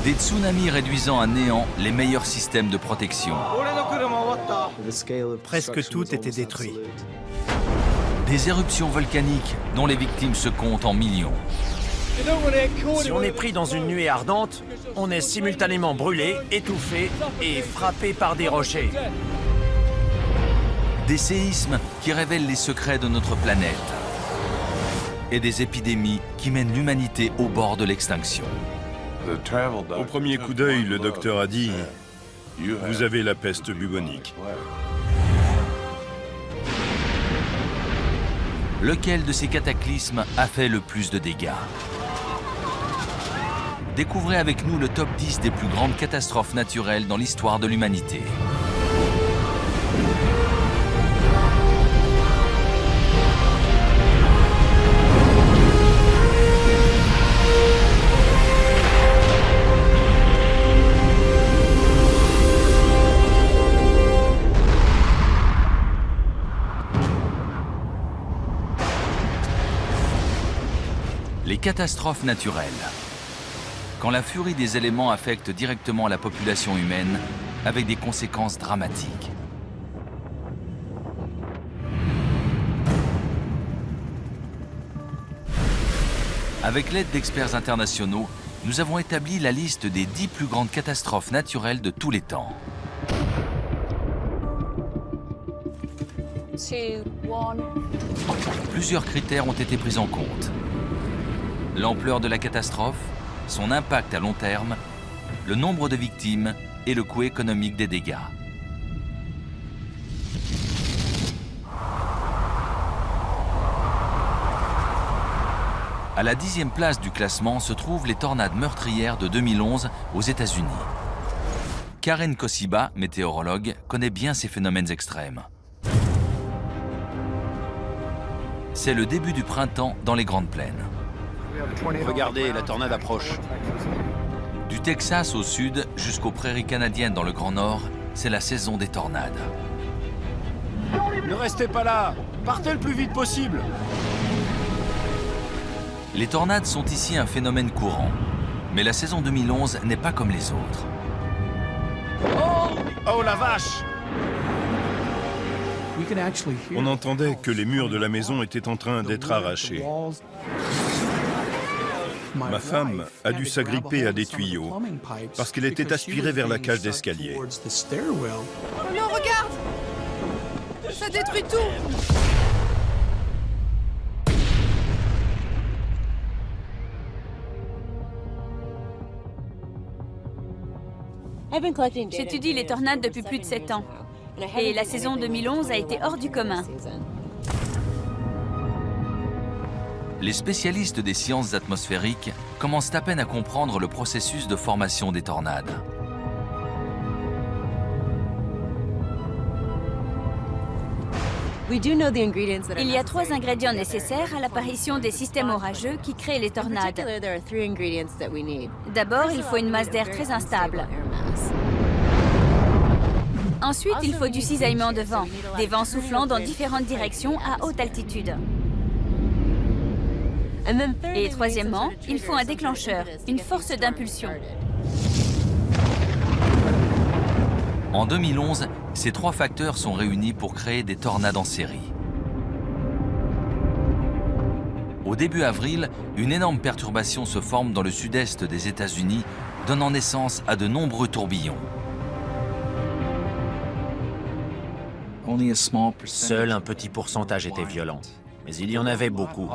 Des tsunamis réduisant à néant les meilleurs systèmes de protection. Presque tout était détruit. Des éruptions volcaniques dont les victimes se comptent en millions. Si on est pris dans une nuée ardente, on est simultanément brûlé, étouffé et frappé par des rochers. Des séismes qui révèlent les secrets de notre planète. Et des épidémies qui mènent l'humanité au bord de l'extinction. Au premier coup d'œil, le docteur a dit « Vous avez la peste bubonique ». Lequel de ces cataclysmes a fait le plus de dégâts? Découvrez avec nous le top 10 des plus grandes catastrophes naturelles dans l'histoire de l'humanité. Les catastrophes naturelles. Quand la furie des éléments affecte directement la population humaine, avec des conséquences dramatiques. Avec l'aide d'experts internationaux, nous avons établi la liste des 10 plus grandes catastrophes naturelles de tous les temps. 2, 1. Plusieurs critères ont été pris en compte. L'ampleur de la catastrophe, son impact à long terme, le nombre de victimes et le coût économique des dégâts. À la 10e place du classement se trouvent les tornades meurtrières de 2011 aux États-Unis. Karen Kosiba, météorologue, connaît bien ces phénomènes extrêmes. C'est le début du printemps dans les Grandes Plaines. Regardez, la tornade approche. Du Texas au sud jusqu'aux prairies canadiennes dans le Grand Nord, c'est la saison des tornades. Ne restez pas là! Partez le plus vite possible! Les tornades sont ici un phénomène courant, mais la saison 2011 n'est pas comme les autres. Oh la vache! On entendait que les murs de la maison étaient en train d'être arrachés. Ma femme a dû s'agripper à des tuyaux parce qu'elle était aspirée vers la cage d'escalier. Non, regarde! Ça détruit tout! J'étudie les tornades depuis plus de 7 ans. Et la saison 2011 a été hors du commun. Les spécialistes des sciences atmosphériques commencent à peine à comprendre le processus de formation des tornades. Il y a 3 ingrédients nécessaires à l'apparition des systèmes orageux qui créent les tornades. D'abord, il faut une masse d'air très instable. Ensuite, il faut du cisaillement de vent, des vents soufflant dans différentes directions à haute altitude. Et troisièmement, il faut un déclencheur, une force d'impulsion. En 2011, ces 3 facteurs sont réunis pour créer des tornades en série. Au début avril, une énorme perturbation se forme dans le sud-est des États-Unis, donnant naissance à de nombreux tourbillons. Seul un petit pourcentage était violent, mais il y en avait beaucoup.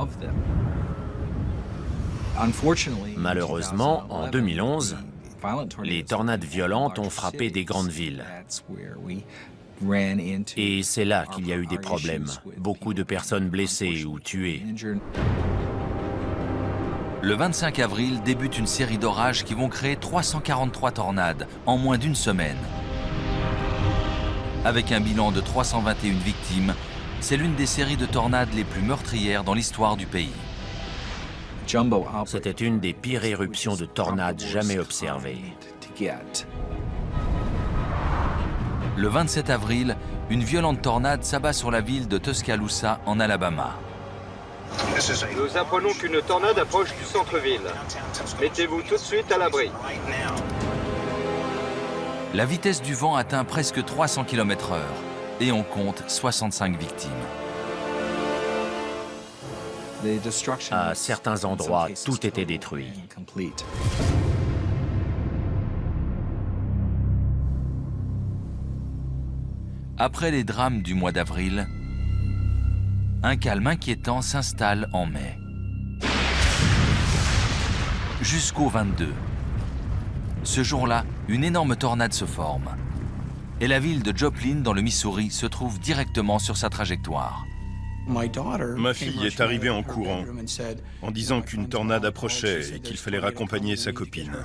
Malheureusement, en 2011, les tornades violentes ont frappé des grandes villes. Et c'est là qu'il y a eu des problèmes. Beaucoup de personnes blessées ou tuées. Le 25 avril débute une série d'orages qui vont créer 343 tornades en moins d'une semaine. Avec un bilan de 321 victimes, c'est l'une des séries de tornades les plus meurtrières dans l'histoire du pays. C'était une des pires éruptions de tornades jamais observées. Le 27 avril, une violente tornade s'abat sur la ville de Tuscaloosa en Alabama. Nous apprenons qu'une tornade approche du centre-ville. Mettez-vous tout de suite à l'abri. La vitesse du vent atteint presque 300 km/h et on compte 65 victimes. À certains endroits, tout était détruit. Après les drames du mois d'avril, un calme inquiétant s'installe en mai. Jusqu'au 22. Ce jour-là, une énorme tornade se forme. Et la ville de Joplin, dans le Missouri, se trouve directement sur sa trajectoire. Ma fille est arrivée en courant, en disant qu'une tornade approchait et qu'il fallait raccompagner sa copine.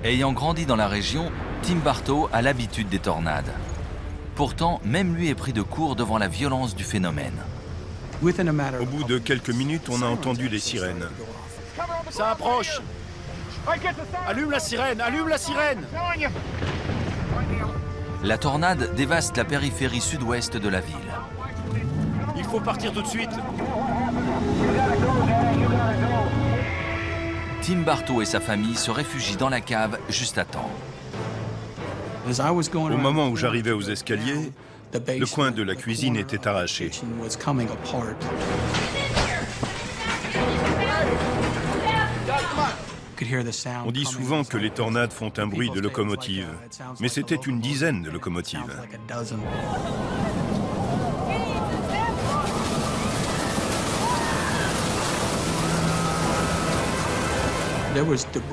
Ayant grandi dans la région, Tim Bartow a l'habitude des tornades. Pourtant, même lui est pris de court devant la violence du phénomène. Au bout de quelques minutes, on a entendu les sirènes. Ça approche! Allume la sirène! Allume la sirène! La tornade dévaste la périphérie sud-ouest de la ville. Il faut partir tout de suite! Tim Bartow et sa famille se réfugient dans la cave juste à temps. Au moment où j'arrivais aux escaliers, le coin de la cuisine était arraché. On dit souvent que les tornades font un bruit de locomotive, mais c'était une dizaine de locomotives.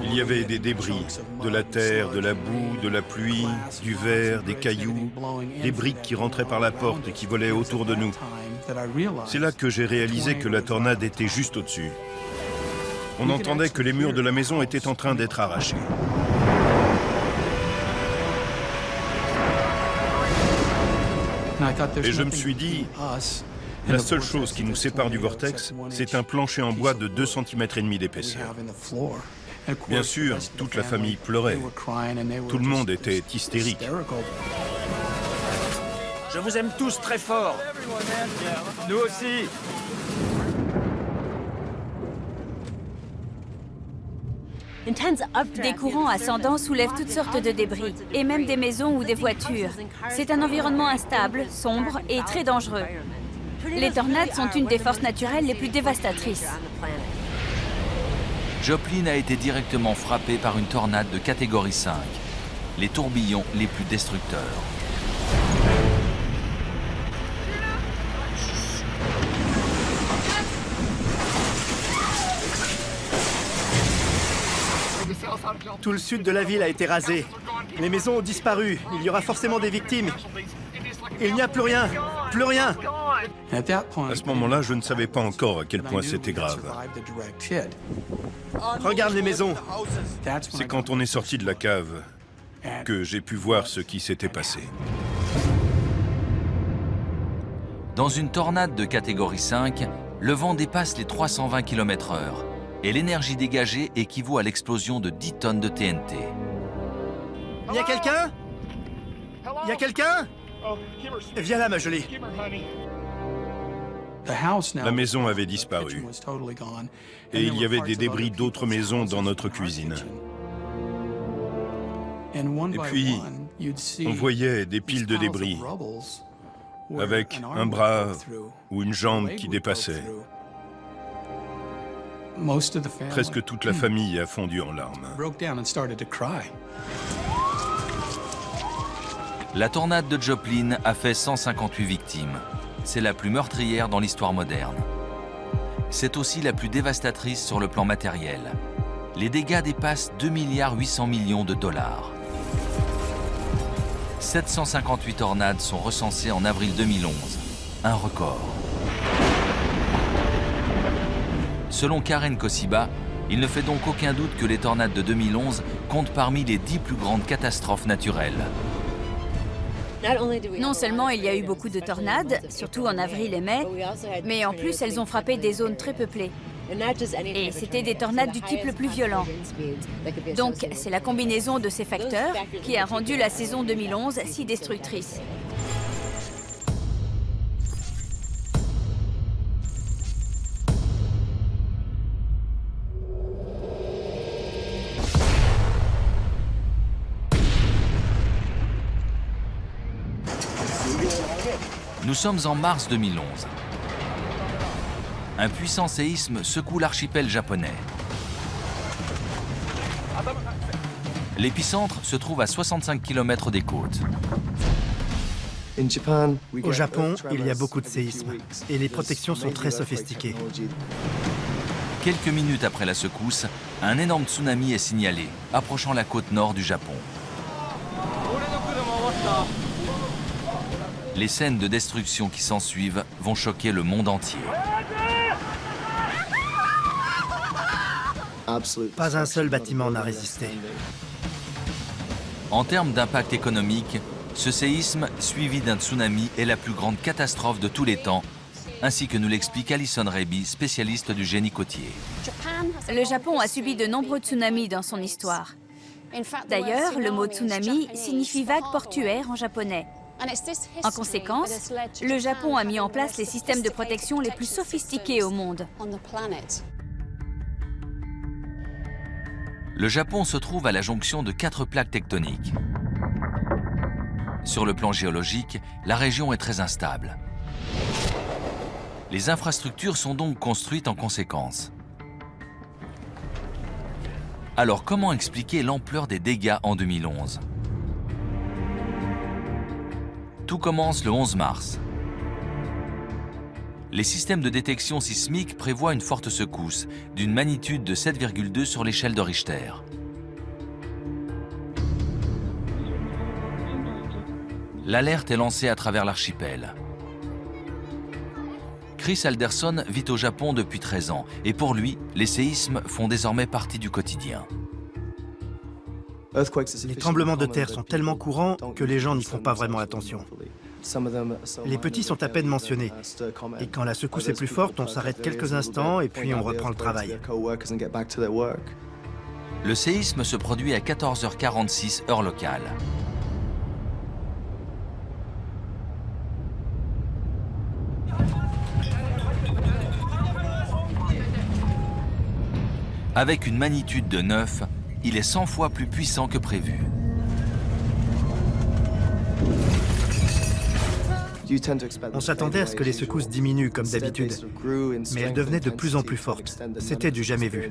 Il y avait des débris, de la terre, de la boue, de la pluie, du verre, des cailloux, des briques qui rentraient par la porte et qui volaient autour de nous. C'est là que j'ai réalisé que la tornade était juste au-dessus. On entendait que les murs de la maison étaient en train d'être arrachés. Et je me suis dit, la seule chose qui nous sépare du vortex, c'est un plancher en bois de 2,5 cm d'épaisseur. Bien sûr, toute la famille pleurait. Tout le monde était hystérique. Je vous aime tous très fort! Nous aussi! Des courants ascendants soulèvent toutes sortes de débris, et même des maisons ou des voitures. C'est un environnement instable, sombre et très dangereux. Les tornades sont une des forces naturelles les plus dévastatrices. Joplin a été directement frappé par une tornade de catégorie 5, les tourbillons les plus destructeurs. Tout le sud de la ville a été rasé. Les maisons ont disparu. Il y aura forcément des victimes. Il n'y a plus rien. Plus rien. À ce moment-là, je ne savais pas encore à quel point c'était grave. Regarde les maisons. C'est quand on est sorti de la cave que j'ai pu voir ce qui s'était passé. Dans une tornade de catégorie 5, le vent dépasse les 320 km/h et l'énergie dégagée équivaut à l'explosion de 10 tonnes de TNT. Il y a quelqu'un? Il y a quelqu'un? Viens là, ma jolie. La maison avait disparu et il y avait des débris d'autres maisons dans notre cuisine. Et puis, on voyait des piles de débris avec un bras ou une jambe qui dépassait. Presque toute la famille a fondu en larmes. La tornade de Joplin a fait 158 victimes. C'est la plus meurtrière dans l'histoire moderne. C'est aussi la plus dévastatrice sur le plan matériel. Les dégâts dépassent 2,8 milliards de dollars. 758 tornades sont recensées en avril 2011, un record. Selon Karen Kosiba, il ne fait donc aucun doute que les tornades de 2011 comptent parmi les 10 plus grandes catastrophes naturelles. Non seulement il y a eu beaucoup de tornades, surtout en avril et mai, mais en plus elles ont frappé des zones très peuplées. Et c'était des tornades du type le plus violent. Donc c'est la combinaison de ces facteurs qui a rendu la saison 2011 si destructrice. Nous sommes en mars 2011. Un puissant séisme secoue l'archipel japonais. L'épicentre se trouve à 65 km des côtes. Au Japon, il y a beaucoup de séismes et les protections sont très sophistiquées. Quelques minutes après la secousse, un énorme tsunami est signalé, approchant la côte nord du Japon. Les scènes de destruction qui s'ensuivent vont choquer le monde entier. Pas un seul bâtiment n'a résisté. En termes d'impact économique, ce séisme, suivi d'un tsunami, est la plus grande catastrophe de tous les temps, ainsi que nous l'explique Alison Raby, spécialiste du génie côtier. Le Japon a subi de nombreux tsunamis dans son histoire. D'ailleurs, le mot tsunami signifie vague portuaire en japonais. En conséquence, le Japon a mis en place les systèmes de protection les plus sophistiqués au monde. Le Japon se trouve à la jonction de 4 plaques tectoniques. Sur le plan géologique, la région est très instable. Les infrastructures sont donc construites en conséquence. Alors comment expliquer l'ampleur des dégâts en 2011? Tout commence le 11 mars. Les systèmes de détection sismique prévoient une forte secousse, d'une magnitude de 7,2 sur l'échelle de Richter. L'alerte est lancée à travers l'archipel. Chris Alderson vit au Japon depuis 13 ans et pour lui, les séismes font désormais partie du quotidien. Les tremblements de terre sont tellement courants que les gens n'y font pas vraiment attention. Les petits sont à peine mentionnés. Et quand la secousse est plus forte, on s'arrête quelques instants et puis on reprend le travail. Le séisme se produit à 14h46 heure locale. Avec une magnitude de 9, il est 100 fois plus puissant que prévu. On s'attendait à ce que les secousses diminuent comme d'habitude, mais elles devenaient de plus en plus fortes. C'était du jamais vu.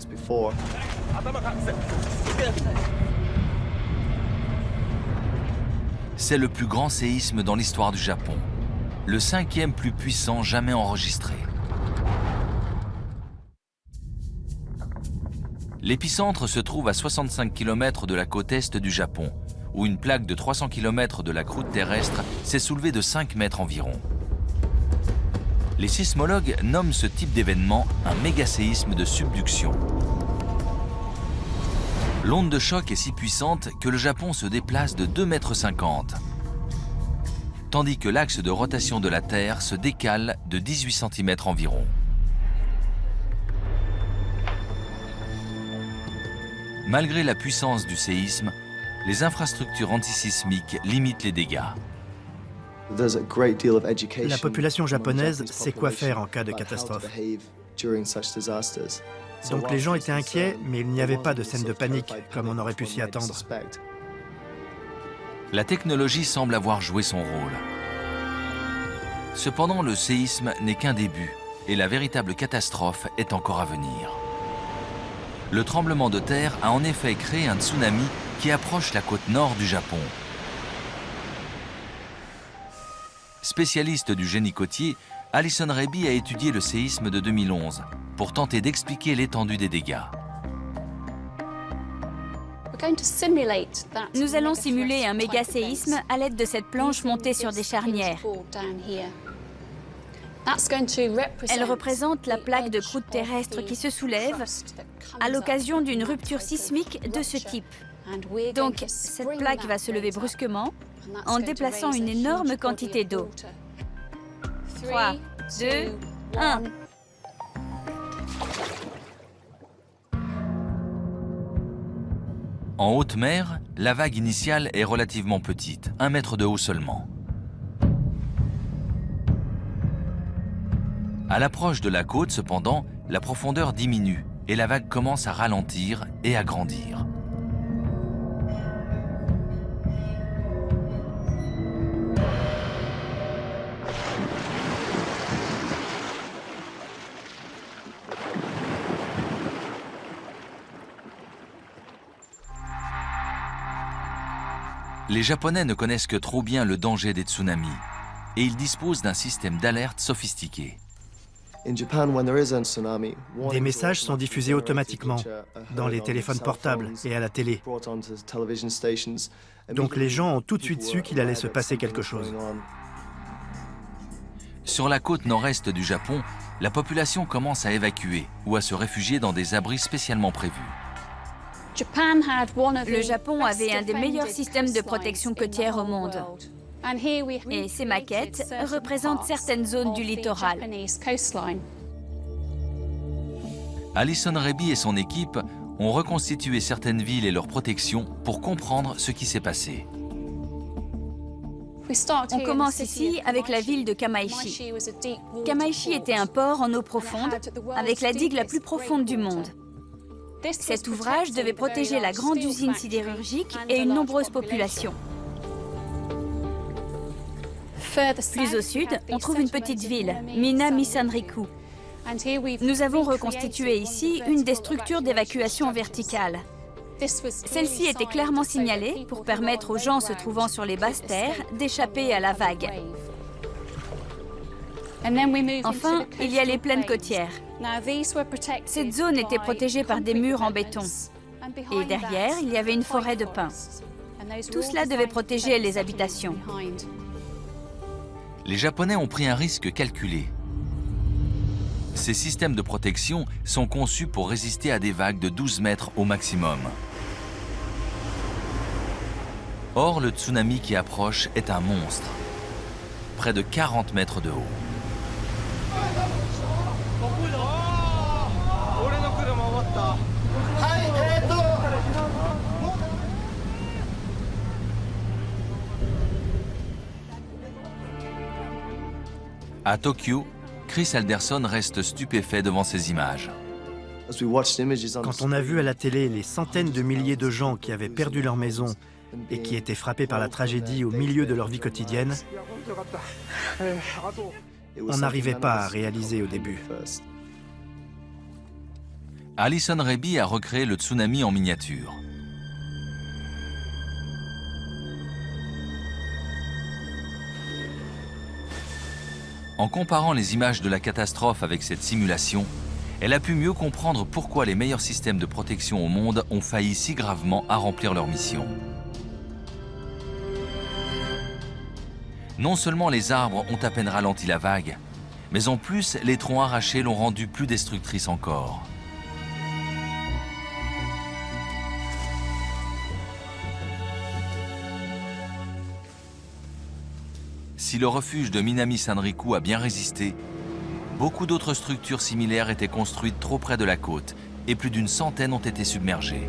C'est le plus grand séisme dans l'histoire du Japon, le 5e plus puissant jamais enregistré. L'épicentre se trouve à 65 km de la côte est du Japon, où une plaque de 300 km de la croûte terrestre s'est soulevée de 5 mètres environ. Les sismologues nomment ce type d'événement un mégaséisme de subduction. L'onde de choc est si puissante que le Japon se déplace de 2,50 m, tandis que l'axe de rotation de la Terre se décale de 18 cm environ. Malgré la puissance du séisme, les infrastructures antisismiques limitent les dégâts. La population japonaise sait quoi faire en cas de catastrophe. Donc les gens étaient inquiets, mais il n'y avait pas de scène de panique, comme on aurait pu s'y attendre. La technologie semble avoir joué son rôle. Cependant, le séisme n'est qu'un début, et la véritable catastrophe est encore à venir. Le tremblement de terre a en effet créé un tsunami qui approche la côte nord du Japon. Spécialiste du génie côtier, Alison Raby a étudié le séisme de 2011 pour tenter d'expliquer l'étendue des dégâts. Nous allons simuler un méga-séisme à l'aide de cette planche montée sur des charnières. Elle représente la plaque de croûte terrestre qui se soulève à l'occasion d'une rupture sismique de ce type. Donc, cette plaque va se lever brusquement en déplaçant une énorme quantité d'eau. 3, 2, 1. En haute mer, la vague initiale est relativement petite, 1 mètre de haut seulement. À l'approche de la côte, cependant, la profondeur diminue et la vague commence à ralentir et à grandir. Les Japonais ne connaissent que trop bien le danger des tsunamis et ils disposent d'un système d'alerte sophistiqué. Des messages sont diffusés automatiquement dans les téléphones portables et à la télé. Donc les gens ont tout de suite su qu'il allait se passer quelque chose. Sur la côte nord-est du Japon, la population commence à évacuer ou à se réfugier dans des abris spécialement prévus. Le Japon avait un des meilleurs systèmes de protection côtière au monde. Et ces maquettes représentent certaines zones du littoral. Alison Reby et son équipe ont reconstitué certaines villes et leur protection pour comprendre ce qui s'est passé. On commence ici avec la ville de Kamaishi. Kamaishi était un port en eau profonde, avec la digue la plus profonde du monde. Cet ouvrage devait protéger la grande usine sidérurgique et une nombreuse population. Plus au sud, on trouve une petite ville, Minami Sanriku. Nous avons reconstitué ici une des structures d'évacuation verticale. Celle-ci était clairement signalée pour permettre aux gens se trouvant sur les basses terres d'échapper à la vague. Enfin, il y a les plaines côtières. Cette zone était protégée par des murs en béton. Et derrière, il y avait une forêt de pins. Tout cela devait protéger les habitations. Les Japonais ont pris un risque calculé. Ces systèmes de protection sont conçus pour résister à des vagues de 12 mètres au maximum. Or, le tsunami qui approche est un monstre. Près de 40 mètres de haut. À Tokyo, Chris Alderson reste stupéfait devant ces images. Quand on a vu à la télé les centaines de milliers de gens qui avaient perdu leur maison et qui étaient frappés par la tragédie au milieu de leur vie quotidienne, on n'arrivait pas à réaliser au début. Alison Reby a recréé le tsunami en miniature. En comparant les images de la catastrophe avec cette simulation, elle a pu mieux comprendre pourquoi les meilleurs systèmes de protection au monde ont failli si gravement à remplir leur mission. Non seulement les arbres ont à peine ralenti la vague, mais en plus, les troncs arrachés l'ont rendue plus destructrice encore. Si le refuge de Minami Sanriku a bien résisté, beaucoup d'autres structures similaires étaient construites trop près de la côte et plus d'une centaine ont été submergées.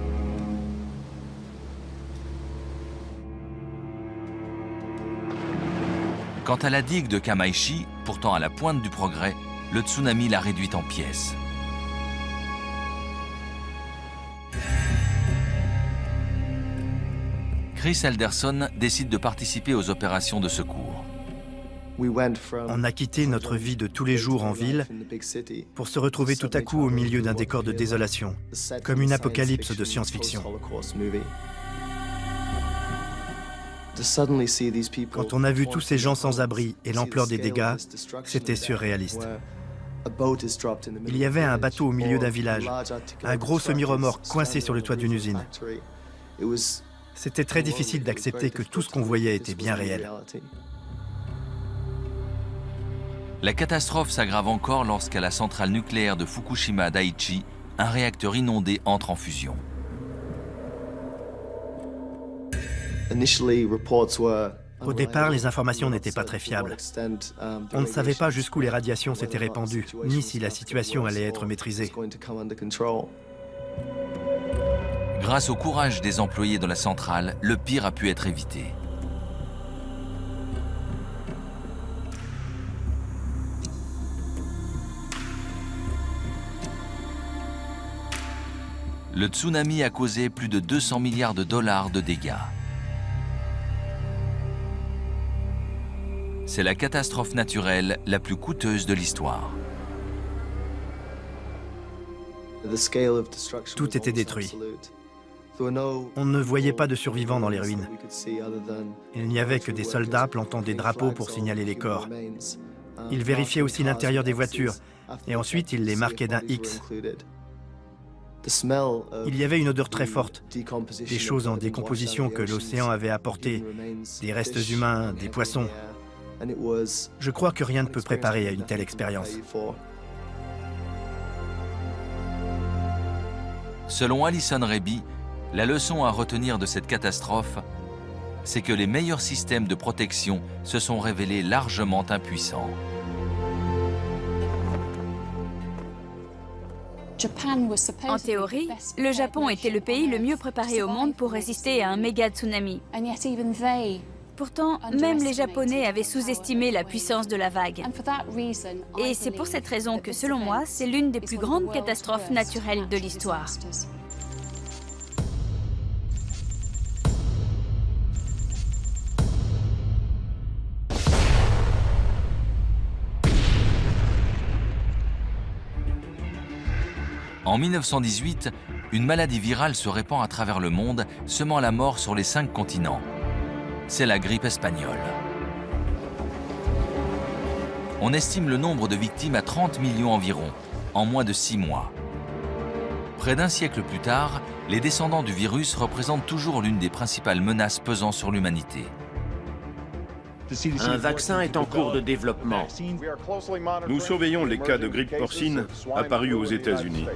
Quant à la digue de Kamaishi, pourtant à la pointe du progrès, le tsunami l'a réduite en pièces. Chris Alderson décide de participer aux opérations de secours. On a quitté notre vie de tous les jours en ville pour se retrouver tout à coup au milieu d'un décor de désolation, comme une apocalypse de science-fiction. Quand on a vu tous ces gens sans abri et l'ampleur des dégâts, c'était surréaliste. Il y avait un bateau au milieu d'un village, un gros semi-remorque coincé sur le toit d'une usine. C'était très difficile d'accepter que tout ce qu'on voyait était bien réel. La catastrophe s'aggrave encore lorsqu'à la centrale nucléaire de Fukushima Daiichi, un réacteur inondé entre en fusion. Au départ, les informations n'étaient pas très fiables. On ne savait pas jusqu'où les radiations s'étaient répandues, ni si la situation allait être maîtrisée. Grâce au courage des employés de la centrale, le pire a pu être évité. Le tsunami a causé plus de 200 milliards de dollars de dégâts. C'est la catastrophe naturelle la plus coûteuse de l'histoire. Tout était détruit. On ne voyait pas de survivants dans les ruines. Il n'y avait que des soldats plantant des drapeaux pour signaler les corps. Ils vérifiaient aussi l'intérieur des voitures et ensuite ils les marquaient d'un X. Il y avait une odeur très forte, des choses en décomposition que l'océan avait apportées, des restes humains, des poissons. Je crois que rien ne peut préparer à une telle expérience. Selon Alison Raby, la leçon à retenir de cette catastrophe, c'est que les meilleurs systèmes de protection se sont révélés largement impuissants. En théorie, le Japon était le pays le mieux préparé au monde pour résister à un méga tsunami. Pourtant, même les Japonais avaient sous-estimé la puissance de la vague. Et c'est pour cette raison que, selon moi, c'est l'une des plus grandes catastrophes naturelles de l'histoire. En 1918, une maladie virale se répand à travers le monde, semant la mort sur les 5 continents. C'est la grippe espagnole. On estime le nombre de victimes à 30 millions environ, en moins de 6 mois. Près d'un siècle plus tard, les descendants du virus représentent toujours l'une des principales menaces pesant sur l'humanité. Un vaccin est en cours de développement. Nous surveillons les cas de grippe porcine apparus aux États-Unis.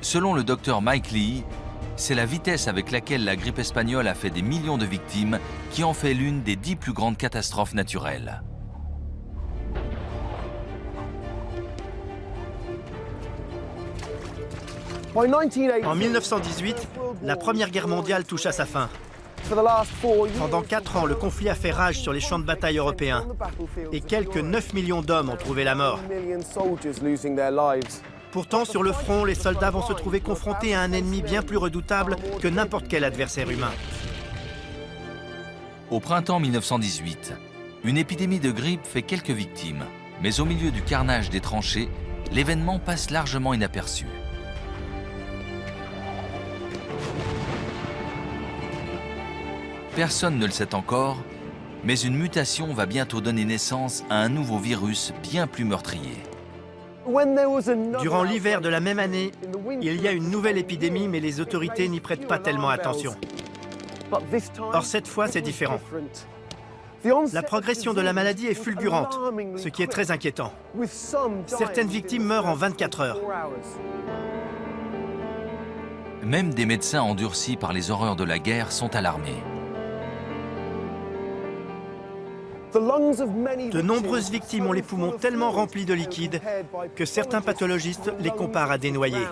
Selon le docteur Mike Lee, c'est la vitesse avec laquelle la grippe espagnole a fait des millions de victimes qui en fait l'une des 10 plus grandes catastrophes naturelles. En 1918, la Première Guerre mondiale touche à sa fin. Pendant 4 ans, le conflit a fait rage sur les champs de bataille européens et quelques 9 millions d'hommes ont trouvé la mort. Pourtant, sur le front, les soldats vont se trouver confrontés à un ennemi bien plus redoutable que n'importe quel adversaire humain. Au printemps 1918, une épidémie de grippe fait quelques victimes, mais au milieu du carnage des tranchées, l'événement passe largement inaperçu. Personne ne le sait encore, mais une mutation va bientôt donner naissance à un nouveau virus bien plus meurtrier. Durant l'hiver de la même année, il y a une nouvelle épidémie, mais les autorités n'y prêtent pas tellement attention. Or, cette fois, c'est différent. La progression de la maladie est fulgurante, ce qui est très inquiétant. Certaines victimes meurent en 24 heures. Même des médecins endurcis par les horreurs de la guerre sont alarmés. De nombreuses victimes ont les poumons tellement remplis de liquide que certains pathologistes les comparent à des noyés.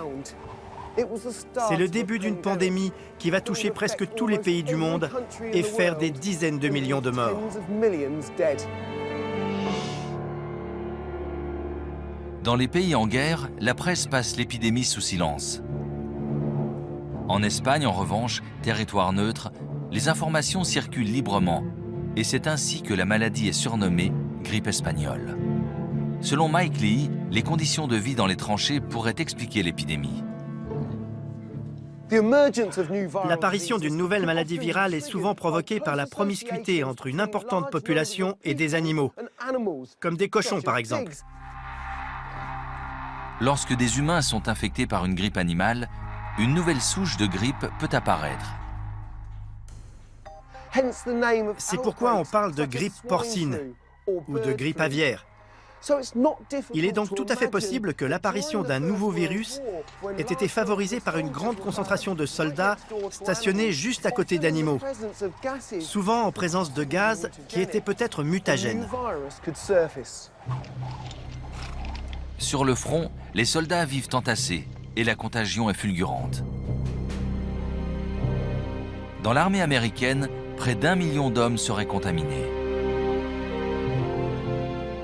C'est le début d'une pandémie qui va toucher presque tous les pays du monde et faire des dizaines de millions de morts. Dans les pays en guerre, la presse passe l'épidémie sous silence. En Espagne, en revanche, territoire neutre, les informations circulent librement. Et c'est ainsi que la maladie est surnommée grippe espagnole. Selon Mike Lee, les conditions de vie dans les tranchées pourraient expliquer l'épidémie. L'apparition d'une nouvelle maladie virale est souvent provoquée par la promiscuité entre une importante population et des animaux, comme des cochons par exemple. Lorsque des humains sont infectés par une grippe animale, une nouvelle souche de grippe peut apparaître. C'est pourquoi on parle de grippe porcine ou de grippe aviaire. Il est donc tout à fait possible que l'apparition d'un nouveau virus ait été favorisée par une grande concentration de soldats stationnés juste à côté d'animaux, souvent en présence de gaz qui étaient peut-être mutagènes. Sur le front, les soldats vivent entassés et la contagion est fulgurante. Dans l'armée américaine, près d'1 million d'hommes seraient contaminés.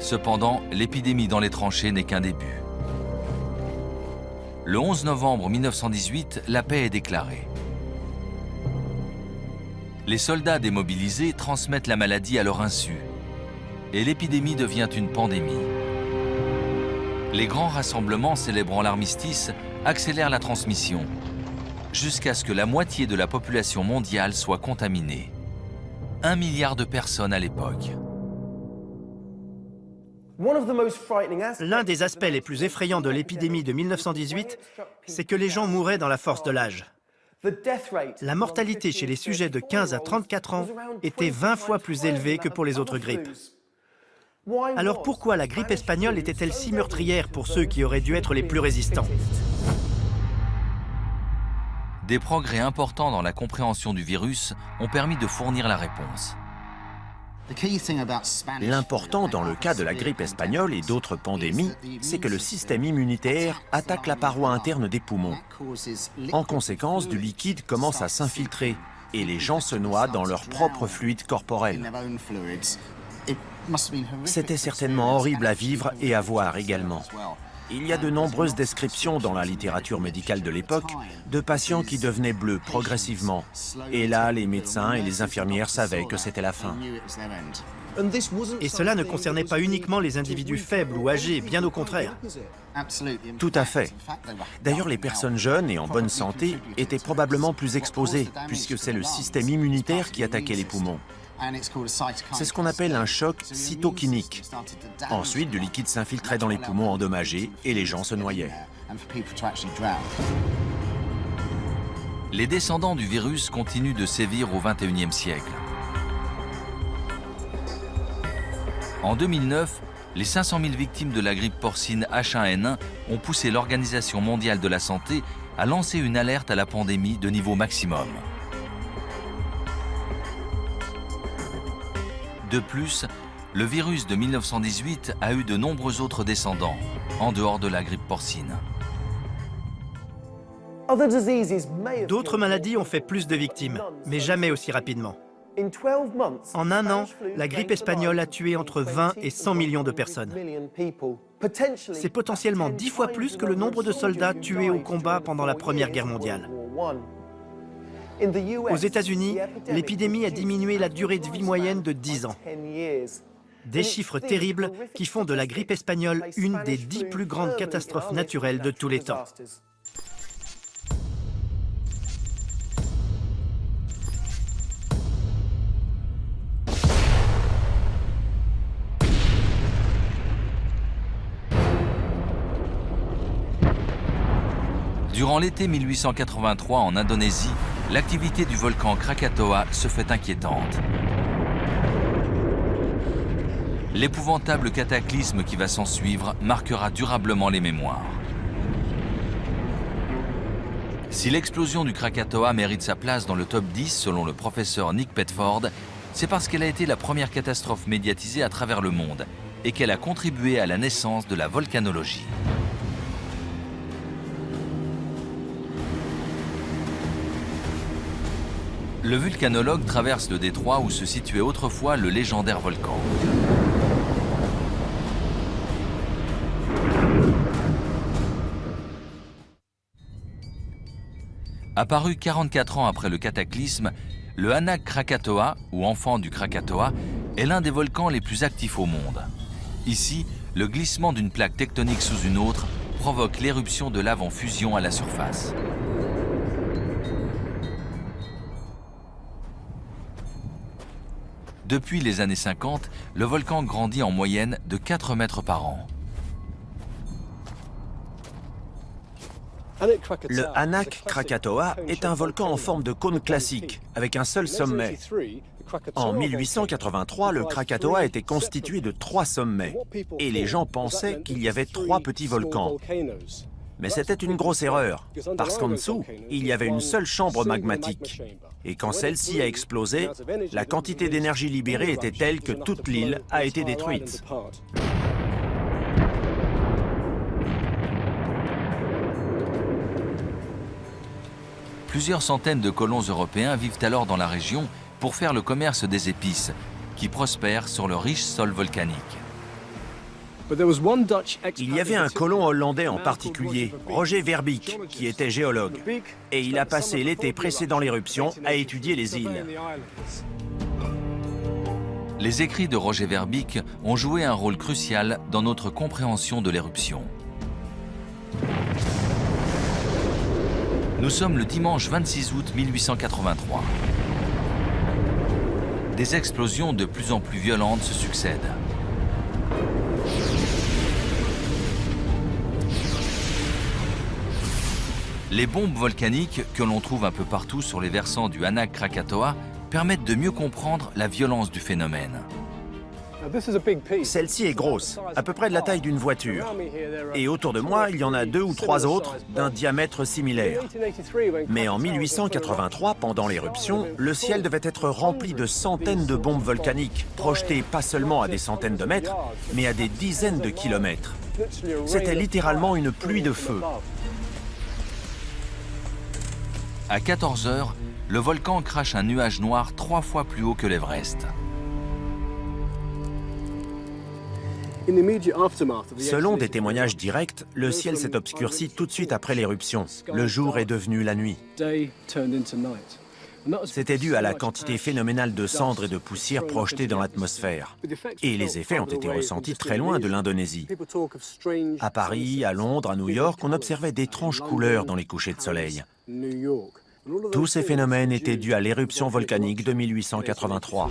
Cependant, l'épidémie dans les tranchées n'est qu'un début. Le 11 novembre 1918, la paix est déclarée. Les soldats démobilisés transmettent la maladie à leur insu, et l'épidémie devient une pandémie. Les grands rassemblements célébrant l'armistice accélèrent la transmission. jusqu'à ce que la moitié de la population mondiale soit contaminée. 1 milliard de personnes à l'époque. L'un des aspects les plus effrayants de l'épidémie de 1918, c'est que les gens mouraient dans la force de l'âge. La mortalité chez les sujets de 15 à 34 ans était 20 fois plus élevée que pour les autres grippes. Alors pourquoi la grippe espagnole était-elle si meurtrière pour ceux qui auraient dû être les plus résistants? Des progrès importants dans la compréhension du virus ont permis de fournir la réponse. L'important dans le cas de la grippe espagnole et d'autres pandémies, c'est que le système immunitaire attaque la paroi interne des poumons. En conséquence, du liquide commence à s'infiltrer et les gens se noient dans leur propre fluide corporel. C'était certainement horrible à vivre et à voir également. Il y a de nombreuses descriptions dans la littérature médicale de l'époque de patients qui devenaient bleus progressivement. Et là, les médecins et les infirmières savaient que c'était la fin. Et cela ne concernait pas uniquement les individus faibles ou âgés, bien au contraire. Tout à fait. D'ailleurs, les personnes jeunes et en bonne santé étaient probablement plus exposées, puisque c'est le système immunitaire qui attaquait les poumons. C'est ce qu'on appelle un choc cytokinique. Ensuite, du liquide s'infiltrait dans les poumons endommagés et les gens se noyaient. Les descendants du virus continuent de sévir au XXIe siècle. En 2009, les 500 000 victimes de la grippe porcine H1N1 ont poussé l'Organisation mondiale de la santé à lancer une alerte à la pandémie de niveau maximum. De plus, le virus de 1918 a eu de nombreux autres descendants, en dehors de la grippe porcine. D'autres maladies ont fait plus de victimes, mais jamais aussi rapidement. En un an, la grippe espagnole a tué entre 20 et 100 millions de personnes. C'est potentiellement 10 fois plus que le nombre de soldats tués au combat pendant la Première Guerre mondiale. Aux États-Unis, l'épidémie a diminué la durée de vie moyenne de 10 ans. Des chiffres terribles qui font de la grippe espagnole une des 10 plus grandes catastrophes naturelles de tous les temps. Durant l'été 1883 en Indonésie, l'activité du volcan Krakatoa se fait inquiétante. L'épouvantable cataclysme qui va s'en suivre marquera durablement les mémoires. Si l'explosion du Krakatoa mérite sa place dans le top 10 selon le professeur Nick Petford, c'est parce qu'elle a été la première catastrophe médiatisée à travers le monde et qu'elle a contribué à la naissance de la volcanologie. Le vulcanologue traverse le détroit où se situait autrefois le légendaire volcan. Apparu 44 ans après le cataclysme, le Anak Krakatoa, ou enfant du Krakatoa, est l'un des volcans les plus actifs au monde. Ici, le glissement d'une plaque tectonique sous une autre provoque l'éruption de lave en fusion à la surface. Depuis les années 50, le volcan grandit en moyenne de 4 mètres par an. Le Anak Krakatoa est un volcan en forme de cône classique, avec un seul sommet. En 1883, le Krakatoa était constitué de 3 sommets, et les gens pensaient qu'il y avait 3 petits volcans. Mais c'était une grosse erreur, parce qu'en dessous, il y avait une seule chambre magmatique. Et quand celle-ci a explosé, la quantité d'énergie libérée était telle que toute l'île a été détruite. Plusieurs centaines de colons européens vivent alors dans la région pour faire le commerce des épices, qui prospèrent sur le riche sol volcanique. Il y avait un colon hollandais en particulier, Roger Verbeek, qui était géologue. Et il a passé l'été précédant l'éruption à étudier les îles. Les écrits de Roger Verbeek ont joué un rôle crucial dans notre compréhension de l'éruption. Nous sommes le dimanche 26 août 1883. Des explosions de plus en plus violentes se succèdent. Les bombes volcaniques que l'on trouve un peu partout sur les versants du Anak Krakatoa permettent de mieux comprendre la violence du phénomène. Celle-ci est grosse, à peu près de la taille d'une voiture. Et autour de moi, il y en a 2 ou 3 autres d'un diamètre similaire. Mais en 1883, pendant l'éruption, le ciel devait être rempli de centaines de bombes volcaniques, projetées pas seulement à des centaines de mètres, mais à des dizaines de kilomètres. C'était littéralement une pluie de feu. À 14 h, le volcan crache un nuage noir 3 fois plus haut que l'Everest. Selon des témoignages directs, le ciel s'est obscurci tout de suite après l'éruption. Le jour est devenu la nuit. C'était dû à la quantité phénoménale de cendres et de poussière projetées dans l'atmosphère. Et les effets ont été ressentis très loin de l'Indonésie. À Paris, à Londres, à New York, on observait d'étranges couleurs dans les couchers de soleil. Tous ces phénomènes étaient dus à l'éruption volcanique de 1883.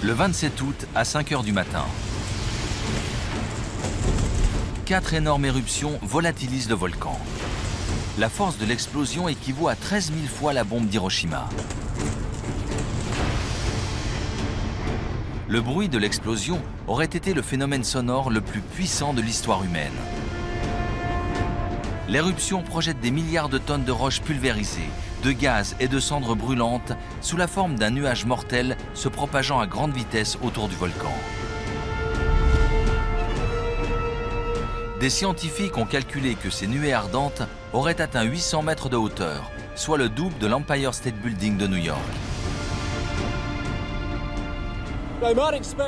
Le 27 août, à 5 h du matin, 4 énormes éruptions volatilisent le volcan. La force de l'explosion équivaut à 13 000 fois la bombe d'Hiroshima. Le bruit de l'explosion aurait été le phénomène sonore le plus puissant de l'histoire humaine. L'éruption projette des milliards de tonnes de roches pulvérisées, de gaz et de cendres brûlantes sous la forme d'un nuage mortel se propageant à grande vitesse autour du volcan. Des scientifiques ont calculé que ces nuées ardentes auraient atteint 800 mètres de hauteur, soit le double de l'Empire State Building de New York.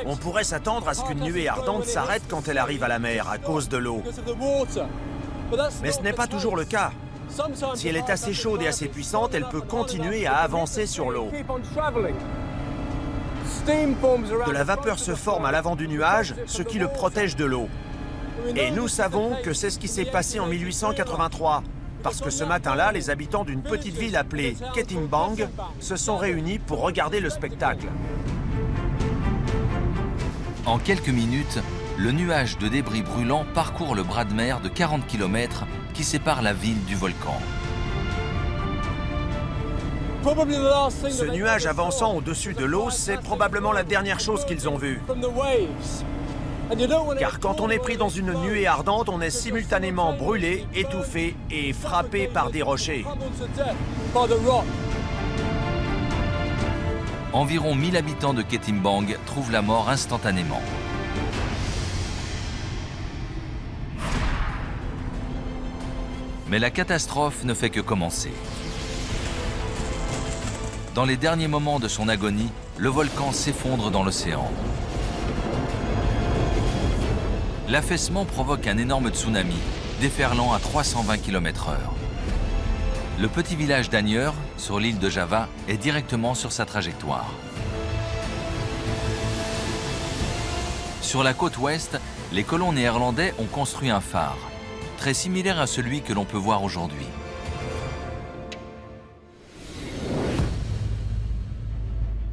On pourrait s'attendre à ce qu'une nuée ardente s'arrête quand elle arrive à la mer à cause de l'eau. Mais ce n'est pas toujours le cas. Si elle est assez chaude et assez puissante, elle peut continuer à avancer sur l'eau. De la vapeur se forme à l'avant du nuage, ce qui le protège de l'eau. Et nous savons que c'est ce qui s'est passé en 1883, parce que ce matin-là, les habitants d'une petite ville appelée Ketimbang se sont réunis pour regarder le spectacle. En quelques minutes, le nuage de débris brûlants parcourt le bras de mer de 40 km qui sépare la ville du volcan. Ce nuage avançant au-dessus de l'eau, c'est probablement la dernière chose qu'ils ont vue. Car quand on est pris dans une nuée ardente, on est simultanément brûlé, étouffé et frappé par des rochers. Environ 1000 habitants de Ketimbang trouvent la mort instantanément. Mais la catastrophe ne fait que commencer. Dans les derniers moments de son agonie, le volcan s'effondre dans l'océan. L'affaissement provoque un énorme tsunami, déferlant à 320 km/h. Le petit village d'Anyer, sur l'île de Java, est directement sur sa trajectoire. Sur la côte ouest, les colons néerlandais ont construit un phare, très similaire à celui que l'on peut voir aujourd'hui.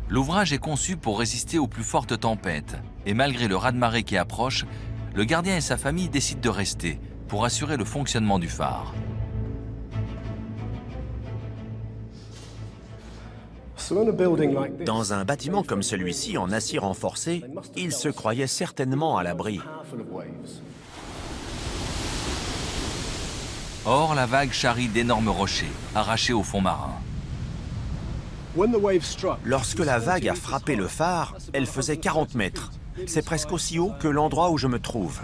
L'ouvrage est conçu pour résister aux plus fortes tempêtes, et malgré le raz-de-marée qui approche, le gardien et sa famille décident de rester pour assurer le fonctionnement du phare. Dans un bâtiment comme celui-ci, en acier renforcé, ils se croyaient certainement à l'abri. Or, la vague charrie d'énormes rochers, arrachés au fond marin. Lorsque la vague a frappé le phare, elle faisait 40 mètres. C'est presque aussi haut que l'endroit où je me trouve.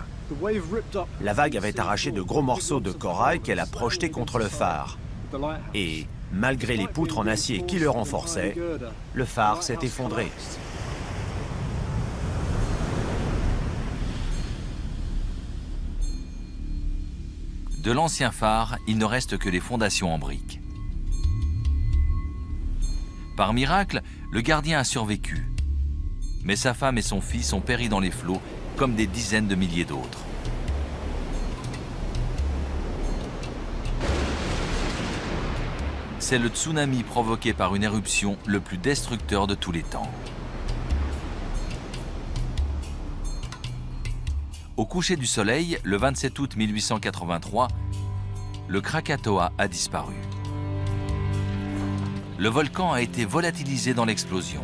La vague avait arraché de gros morceaux de corail qu'elle a projetés contre le phare. Et malgré les poutres en acier qui le renforçaient, le phare s'est effondré. De l'ancien phare, il ne reste que les fondations en briques. Par miracle, le gardien a survécu. Mais sa femme et son fils ont péri dans les flots, comme des dizaines de milliers d'autres. C'est le tsunami provoqué par une éruption le plus destructeur de tous les temps. Au coucher du soleil, le 27 août 1883, le Krakatoa a disparu. Le volcan a été volatilisé dans l'explosion.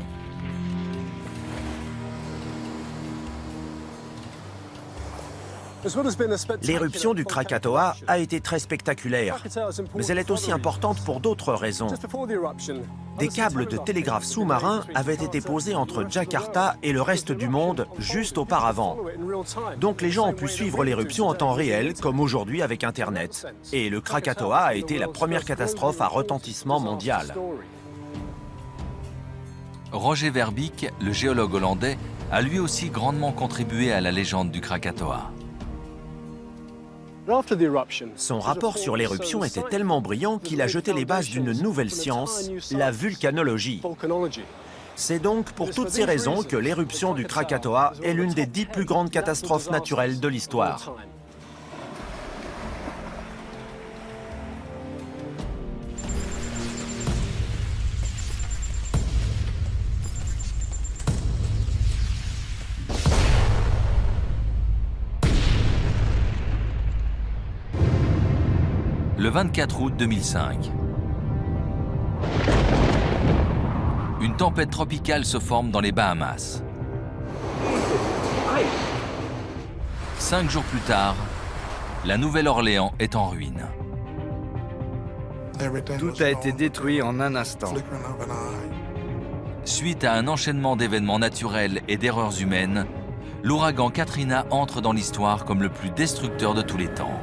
L'éruption du Krakatoa a été très spectaculaire, mais elle est aussi importante pour d'autres raisons. Des câbles de télégraphe sous-marins avaient été posés entre Jakarta et le reste du monde juste auparavant. Donc les gens ont pu suivre l'éruption en temps réel, comme aujourd'hui avec Internet. Et le Krakatoa a été la première catastrophe à retentissement mondial. Roger Verbeek, le géologue hollandais, a lui aussi grandement contribué à la légende du Krakatoa. Son rapport sur l'éruption était tellement brillant qu'il a jeté les bases d'une nouvelle science, la vulcanologie. C'est donc pour toutes ces raisons que l'éruption du Krakatoa est l'une des 10 plus grandes catastrophes naturelles de l'histoire. Le 24 août 2005. Une tempête tropicale se forme dans les Bahamas. 5 jours plus tard, la Nouvelle-Orléans est en ruine. Tout a été détruit en un instant. Suite à un enchaînement d'événements naturels et d'erreurs humaines, l'ouragan Katrina entre dans l'histoire comme le plus destructeur de tous les temps.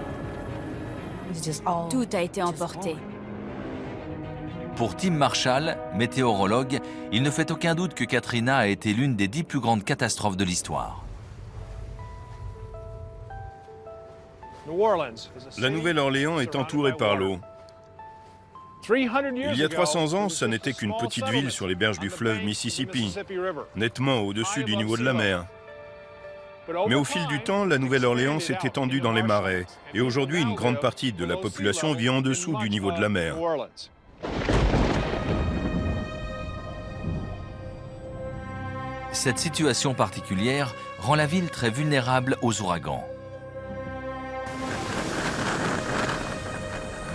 Tout a été emporté. Pour Tim Marshall, météorologue, il ne fait aucun doute que Katrina a été l'une des 10 plus grandes catastrophes de l'histoire. La Nouvelle-Orléans est entourée par l'eau. Il y a 300 ans, ça n'était qu'une petite ville sur les berges du fleuve Mississippi, nettement au-dessus du niveau de la mer. Mais au fil du temps, la Nouvelle-Orléans s'est étendue dans les marais. Et aujourd'hui, une grande partie de la population vit en dessous du niveau de la mer. Cette situation particulière rend la ville très vulnérable aux ouragans.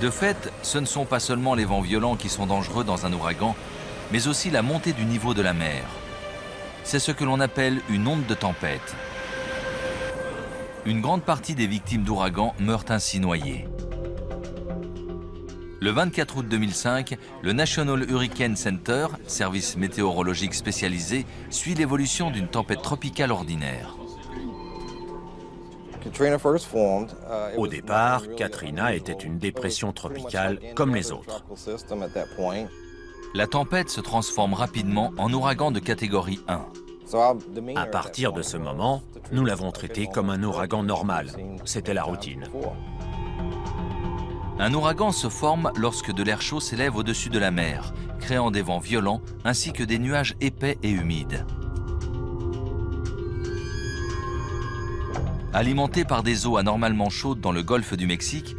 De fait, ce ne sont pas seulement les vents violents qui sont dangereux dans un ouragan, mais aussi la montée du niveau de la mer. C'est ce que l'on appelle une onde de tempête. Une grande partie des victimes d'ouragans meurent ainsi noyées. Le 24 août 2005, le National Hurricane Center, service météorologique spécialisé, suit l'évolution d'une tempête tropicale ordinaire. Au départ, Katrina était une dépression tropicale comme les autres. La tempête se transforme rapidement en ouragan de catégorie 1. À partir de ce moment, nous l'avons traité comme un ouragan normal. C'était la routine. Un ouragan se forme lorsque de l'air chaud s'élève au-dessus de la mer, créant des vents violents ainsi que des nuages épais et humides. Alimenté par des eaux anormalement chaudes dans le golfe du Mexique,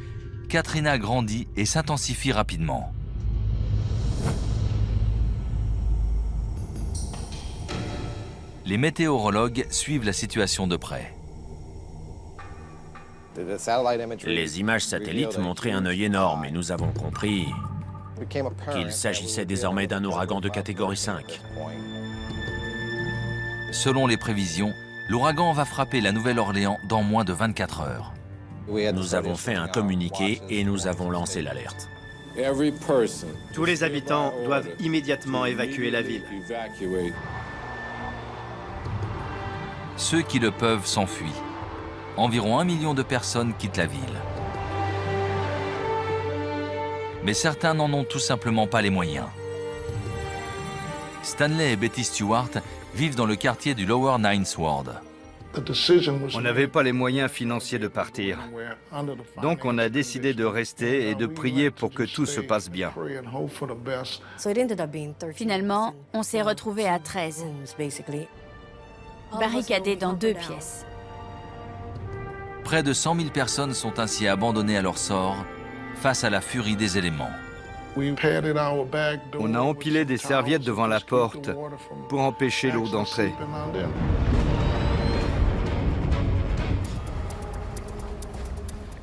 Katrina grandit et s'intensifie rapidement. Les météorologues suivent la situation de près. Les images satellites montraient un œil énorme et nous avons compris qu'il s'agissait désormais d'un ouragan de catégorie 5. Selon les prévisions, l'ouragan va frapper la Nouvelle-Orléans dans moins de 24 heures. Nous avons fait un communiqué et nous avons lancé l'alerte. Tous les habitants doivent immédiatement évacuer la ville. Ceux qui le peuvent s'enfuient. Environ 1 million de personnes quittent la ville. Mais certains n'en ont tout simplement pas les moyens. Stanley et Betty Stewart vivent dans le quartier du Lower Ninth Ward. On n'avait pas les moyens financiers de partir. Donc on a décidé de rester et de prier pour que tout se passe bien. Finalement, on s'est retrouvés à 13, barricadés dans 2 pièces. Près de 100 000 personnes sont ainsi abandonnées à leur sort face à la furie des éléments. On a empilé des serviettes devant la porte pour empêcher l'eau d'entrer.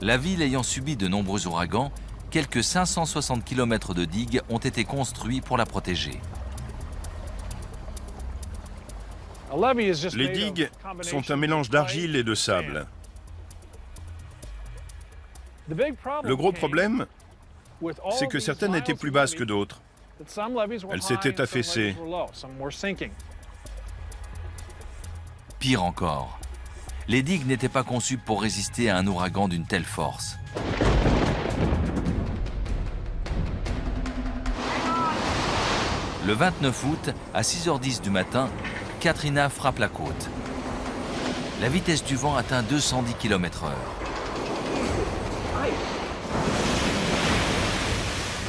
La ville ayant subi de nombreux ouragans, quelques 560 km de digues ont été construits pour la protéger. Les digues sont un mélange d'argile et de sable. Le gros problème, c'est que certaines étaient plus basses que d'autres. Elles s'étaient affaissées. Pire encore, les digues n'étaient pas conçues pour résister à un ouragan d'une telle force. Le 29 août, à 6h10 du matin, Katrina frappe la côte. La vitesse du vent atteint 210 km/h.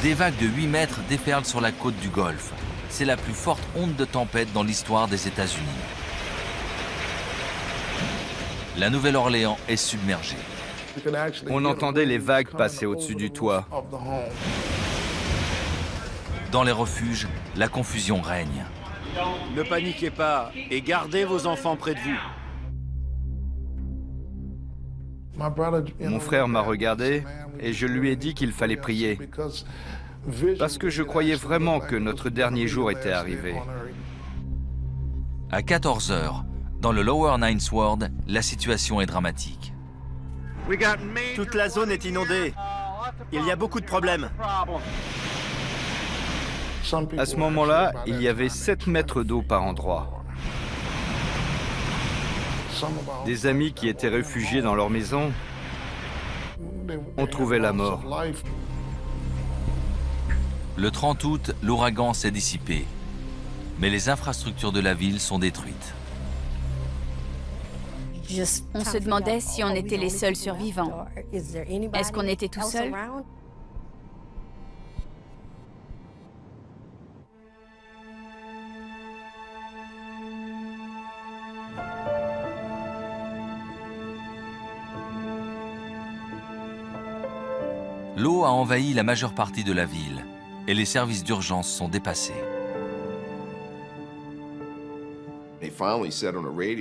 Des vagues de 8 mètres déferlent sur la côte du Golfe. C'est la plus forte onde de tempête dans l'histoire des États-Unis. La Nouvelle-Orléans est submergée. On entendait les vagues passer au-dessus du toit. Dans les refuges, la confusion règne. Ne paniquez pas et gardez vos enfants près de vous. Mon frère m'a regardé et je lui ai dit qu'il fallait prier. Parce que je croyais vraiment que notre dernier jour était arrivé. À 14h, dans le Lower Ninth Ward, la situation est dramatique. Toute la zone est inondée. Il y a beaucoup de problèmes. À ce moment-là, il y avait 7 mètres d'eau par endroit. Des amis qui étaient réfugiés dans leur maison ont trouvé la mort. Le 30 août, l'ouragan s'est dissipé, mais les infrastructures de la ville sont détruites. On se demandait si on était les seuls survivants. Est-ce qu'on était tout seuls? L'eau a envahi la majeure partie de la ville et les services d'urgence sont dépassés.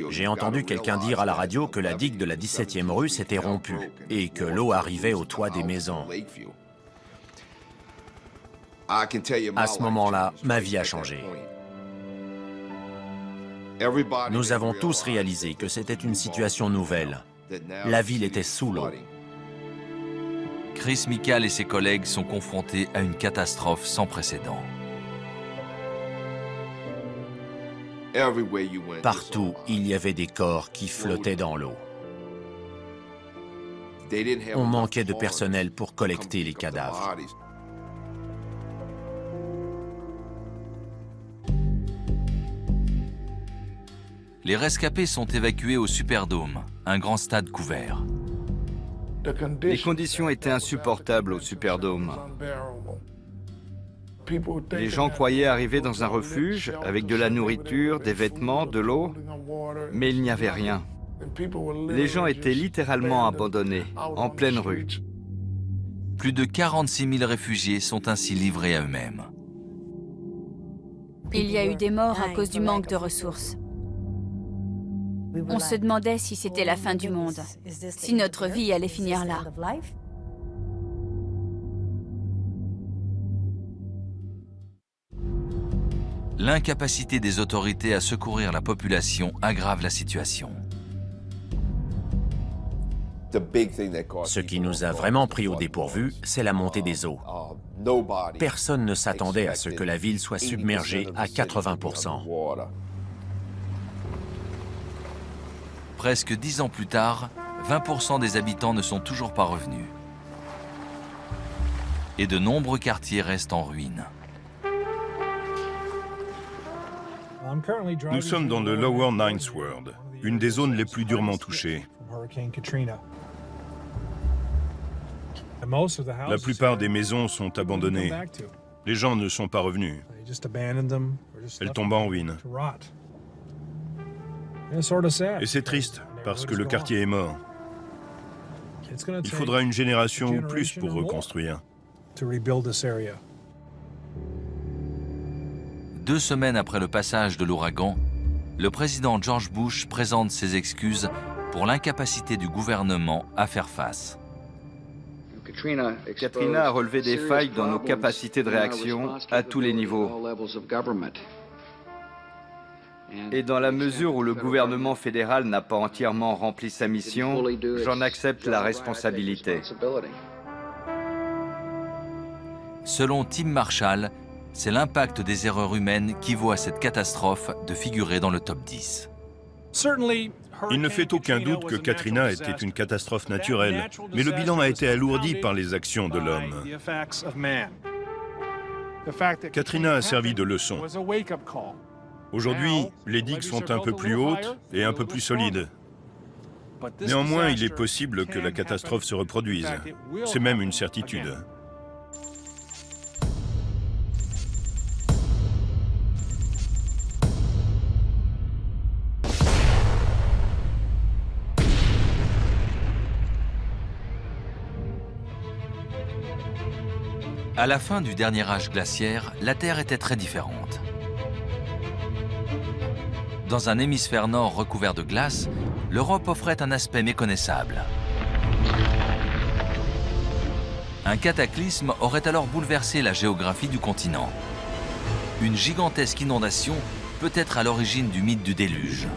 J'ai entendu quelqu'un dire à la radio que la digue de la 17e rue s'était rompue et que l'eau arrivait au toit des maisons. À ce moment-là, ma vie a changé. Nous avons tous réalisé que c'était une situation nouvelle. La ville était sous l'eau. Chris Michael et ses collègues sont confrontés à une catastrophe sans précédent. Partout, il y avait des corps qui flottaient dans l'eau. On manquait de personnel pour collecter les cadavres. Les rescapés sont évacués au Superdome, un grand stade couvert. Les conditions étaient insupportables au Superdome. Les gens croyaient arriver dans un refuge avec de la nourriture, des vêtements, de l'eau, mais il n'y avait rien. Les gens étaient littéralement abandonnés, en pleine rue. Plus de 46 000 réfugiés sont ainsi livrés à eux-mêmes. Il y a eu des morts à cause du manque de ressources. On se demandait si c'était la fin du monde, si notre vie allait finir là. L'incapacité des autorités à secourir la population aggrave la situation. Ce qui nous a vraiment pris au dépourvu, c'est la montée des eaux. Personne ne s'attendait à ce que la ville soit submergée à 80%. Presque 10 ans plus tard, 20% des habitants ne sont toujours pas revenus. Et de nombreux quartiers restent en ruine. Nous sommes dans le Lower Ninth Ward, une des zones les plus durement touchées. La plupart des maisons sont abandonnées. Les gens ne sont pas revenus. Elles tombent en ruine. Et c'est triste, parce que le quartier est mort. Il faudra une génération ou plus pour reconstruire. 2 semaines après le passage de l'ouragan, le président George Bush présente ses excuses pour l'incapacité du gouvernement à faire face. Katrina a relevé des failles dans nos capacités de réaction à tous les niveaux. Et dans la mesure où le gouvernement fédéral n'a pas entièrement rempli sa mission, j'en accepte la responsabilité. Selon Tim Marshall, c'est l'impact des erreurs humaines qui vaut à cette catastrophe de figurer dans le top 10. Il ne fait aucun doute que Katrina était une catastrophe naturelle, mais le bilan a été alourdi par les actions de l'homme. Katrina a servi de leçon. Aujourd'hui, les digues sont un peu plus hautes et un peu plus solides. Néanmoins, il est possible que la catastrophe se reproduise. C'est même une certitude. À la fin du dernier âge glaciaire, la Terre était très différente. Dans un hémisphère nord recouvert de glace, l'Europe offrait un aspect méconnaissable. Un cataclysme aurait alors bouleversé la géographie du continent. Une gigantesque inondation peut être à l'origine du mythe du déluge.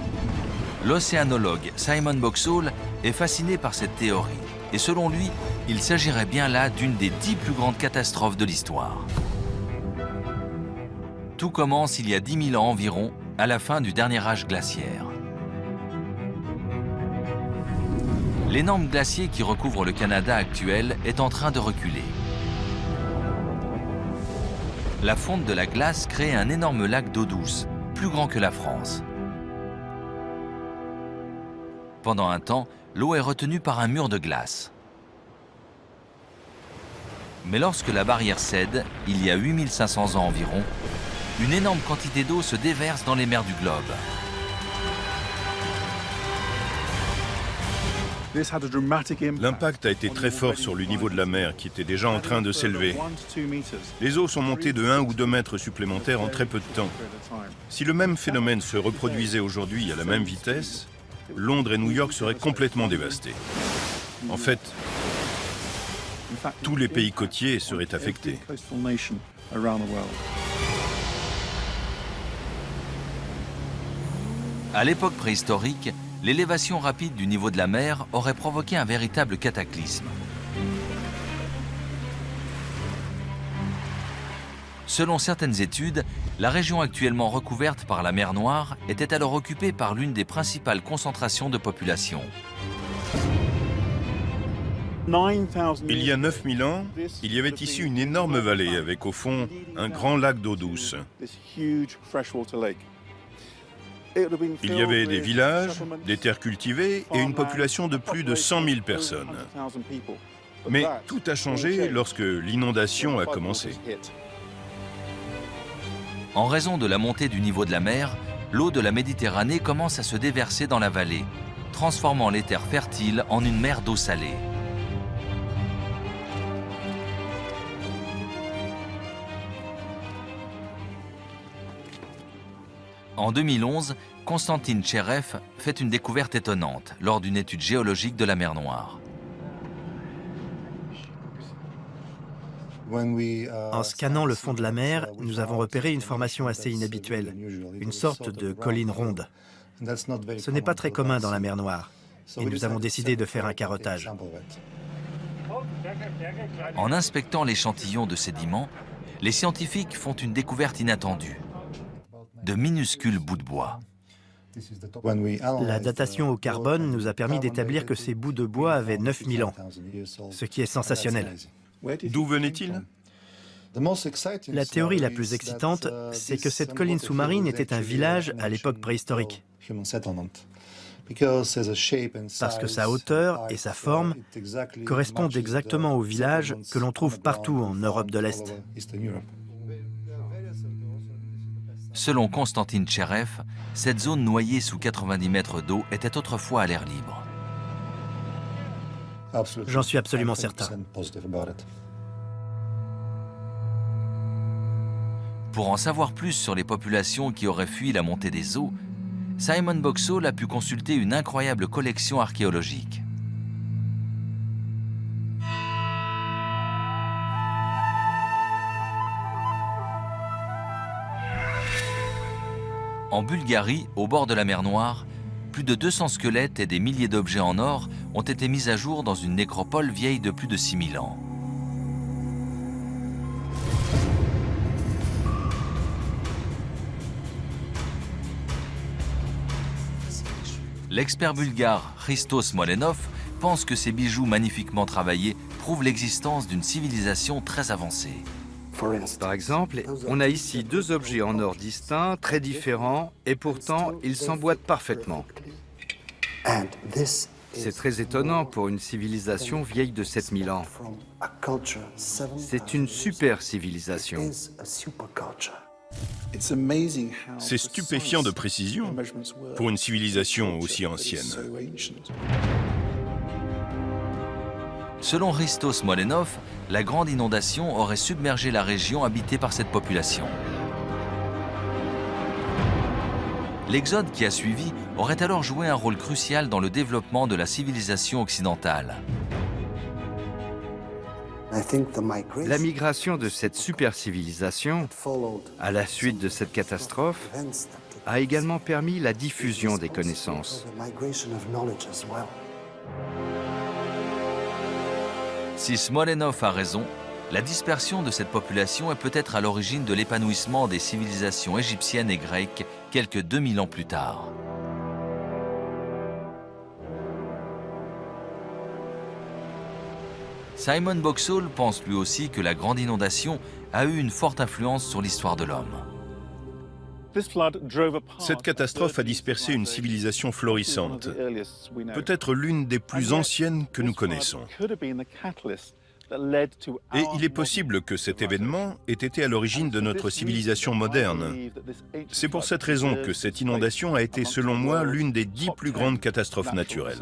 L'océanologue Simon Boxall est fasciné par cette théorie. Et selon lui, il s'agirait bien là d'une des 10 plus grandes catastrophes de l'histoire. Tout commence il y a 10 000 ans environ, à la fin du dernier âge glaciaire. L'énorme glacier qui recouvre le Canada actuel est en train de reculer. La fonte de la glace crée un énorme lac d'eau douce, plus grand que la France. Pendant un temps, l'eau est retenue par un mur de glace. Mais lorsque la barrière cède, il y a 8500 ans environ, une énorme quantité d'eau se déverse dans les mers du globe. L'impact a été très fort sur le niveau de la mer qui était déjà en train de s'élever. Les eaux sont montées de 1 ou 2 mètres supplémentaires en très peu de temps. Si le même phénomène se reproduisait aujourd'hui à la même vitesse, Londres et New York seraient complètement dévastés. En fait, tous les pays côtiers seraient affectés. À l'époque préhistorique, l'élévation rapide du niveau de la mer aurait provoqué un véritable cataclysme. Selon certaines études, la région actuellement recouverte par la mer Noire était alors occupée par l'une des principales concentrations de population. Il y a 9000 ans, il y avait ici une énorme vallée avec au fond un grand lac d'eau douce. Il y avait des villages, des terres cultivées et une population de plus de 100 000 personnes. Mais tout a changé lorsque l'inondation a commencé. En raison de la montée du niveau de la mer, l'eau de la Méditerranée commence à se déverser dans la vallée, transformant les terres fertiles en une mer d'eau salée. En 2011, Konstantin Tcherev fait une découverte étonnante lors d'une étude géologique de la mer Noire. En scannant le fond de la mer, nous avons repéré une formation assez inhabituelle, une sorte de colline ronde. Ce n'est pas très commun dans la mer Noire, et nous avons décidé de faire un carottage. En inspectant l'échantillon de sédiments, les scientifiques font une découverte inattendue. De minuscules bouts de bois. La datation au carbone nous a permis d'établir que ces bouts de bois avaient 9000 ans, ce qui est sensationnel. D'où venait-il? La théorie la plus excitante, c'est que cette colline sous-marine était un village à l'époque préhistorique. Parce que sa hauteur et sa forme correspondent exactement au village que l'on trouve partout en Europe de l'Est. Selon Konstantin Tcherev, cette zone noyée sous 90 mètres d'eau était autrefois à l'air libre. J'en suis absolument certain. Pour en savoir plus sur les populations qui auraient fui la montée des eaux, Simon Boxall a pu consulter une incroyable collection archéologique. En Bulgarie, au bord de la mer Noire, plus de 200 squelettes et des milliers d'objets en or ont été mis à jour dans une nécropole vieille de plus de 6000 ans. L'expert bulgare Hristo Smolenov pense que ces bijoux magnifiquement travaillés prouvent l'existence d'une civilisation très avancée. Par exemple, on a ici deux objets en or distincts, très différents, et pourtant ils s'emboîtent parfaitement. C'est très étonnant pour une civilisation vieille de 7000 ans. C'est une super civilisation. C'est stupéfiant de précision pour une civilisation aussi ancienne. Selon Hristo Smolenov, la grande inondation aurait submergé la région habitée par cette population. L'exode qui a suivi aurait alors joué un rôle crucial dans le développement de la civilisation occidentale. La migration de cette super civilisation, à la suite de cette catastrophe, a également permis la diffusion des connaissances. Si Smolenov a raison, la dispersion de cette population est peut-être à l'origine de l'épanouissement des civilisations égyptiennes et grecques quelques 2000 ans plus tard. Simon Boxall pense lui aussi que la grande inondation a eu une forte influence sur l'histoire de l'homme. Cette catastrophe a dispersé une civilisation florissante, peut-être l'une des plus anciennes que nous connaissons. Et il est possible que cet événement ait été à l'origine de notre civilisation moderne. C'est pour cette raison que cette inondation a été, selon moi, l'une des 10 plus grandes catastrophes naturelles.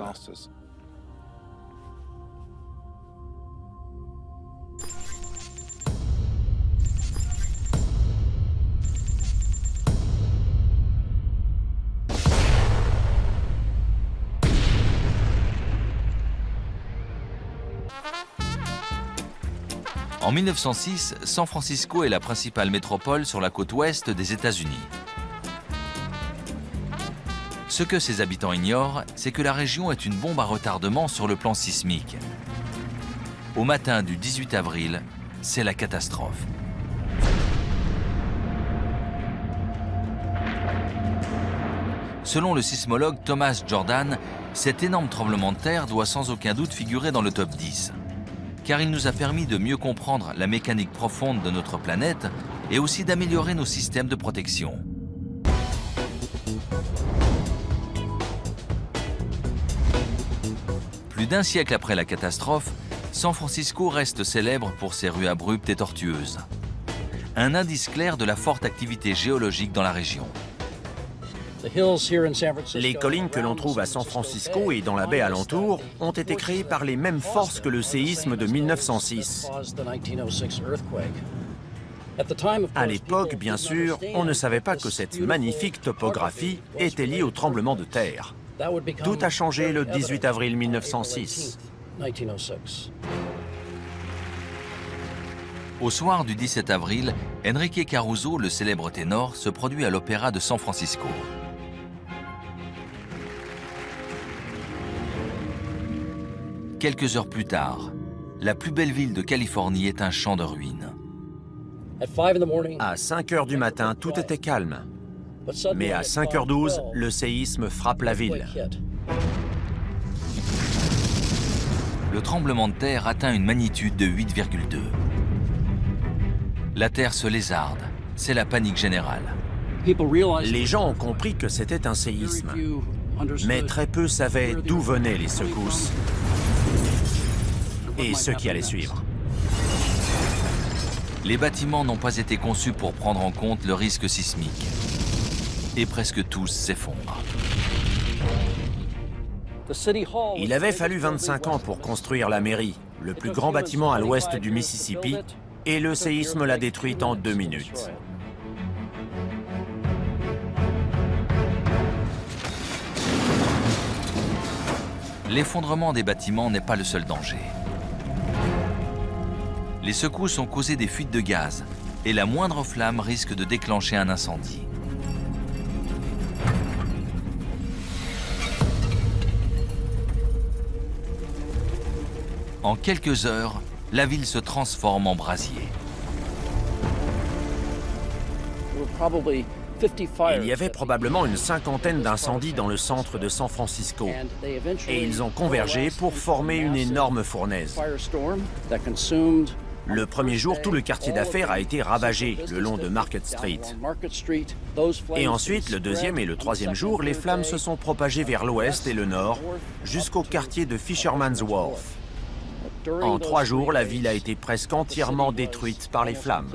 En 1906, San Francisco est la principale métropole sur la côte ouest des États-Unis. Ce que ses habitants ignorent, c'est que la région est une bombe à retardement sur le plan sismique. Au matin du 18 avril, c'est la catastrophe. Selon le sismologue Thomas Jordan, cet énorme tremblement de terre doit sans aucun doute figurer dans le top 10. Car il nous a permis de mieux comprendre la mécanique profonde de notre planète et aussi d'améliorer nos systèmes de protection. Plus d'un siècle après la catastrophe, San Francisco reste célèbre pour ses rues abruptes et tortueuses. Un indice clair de la forte activité géologique dans la région. Les collines que l'on trouve à San Francisco et dans la baie alentour ont été créées par les mêmes forces que le séisme de 1906. À l'époque, bien sûr, on ne savait pas que cette magnifique topographie était liée au tremblement de terre. Tout a changé le 18 avril 1906. Au soir du 17 avril, Enrique Caruso, le célèbre ténor, se produit à l'Opéra de San Francisco. Quelques heures plus tard, la plus belle ville de Californie est un champ de ruines. À 5 heures du matin, tout était calme. Mais à 5h12, le séisme frappe la ville. Le tremblement de terre atteint une magnitude de 8,2. La terre se lézarde. C'est la panique générale. Les gens ont compris que c'était un séisme. Mais très peu savaient d'où venaient les secousses et ce qui allait suivre. Les bâtiments n'ont pas été conçus pour prendre en compte le risque sismique. Et presque tous s'effondrent. Il avait fallu 25 ans pour construire la mairie, le plus grand bâtiment à l'ouest du Mississippi, et le séisme l'a détruite en 2 minutes. l'effondrement des bâtiments n'est pas le seul danger. Les secousses ont causé des fuites de gaz et la moindre flamme risque de déclencher un incendie. En quelques heures, la ville se transforme en brasier. Il y avait probablement une cinquantaine d'incendies dans le centre de San Francisco. Et ils ont convergé pour former une énorme fournaise. Le premier jour, tout le quartier d'affaires a été ravagé le long de Market Street. Et ensuite, le deuxième et le troisième jour, les flammes se sont propagées vers l'ouest et le nord, jusqu'au quartier de Fisherman's Wharf. En 3 jours, la ville a été presque entièrement détruite par les flammes.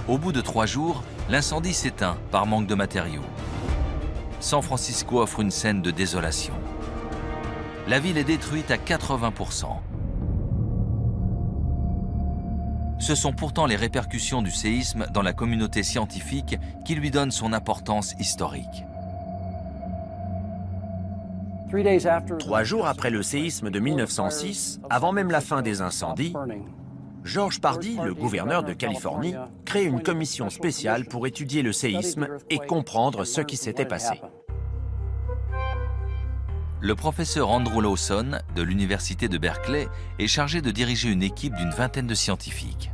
Au bout de 3 jours, l'incendie s'éteint par manque de matériaux. San Francisco offre une scène de désolation. La ville est détruite à 80%. Ce sont pourtant les répercussions du séisme dans la communauté scientifique qui lui donnent son importance historique. 3 jours après le séisme de 1906, avant même la fin des incendies, George Pardee, le gouverneur de Californie, crée une commission spéciale pour étudier le séisme et comprendre ce qui s'était passé. Le professeur Andrew Lawson, de l'université de Berkeley, est chargé de diriger une équipe d'une vingtaine de scientifiques.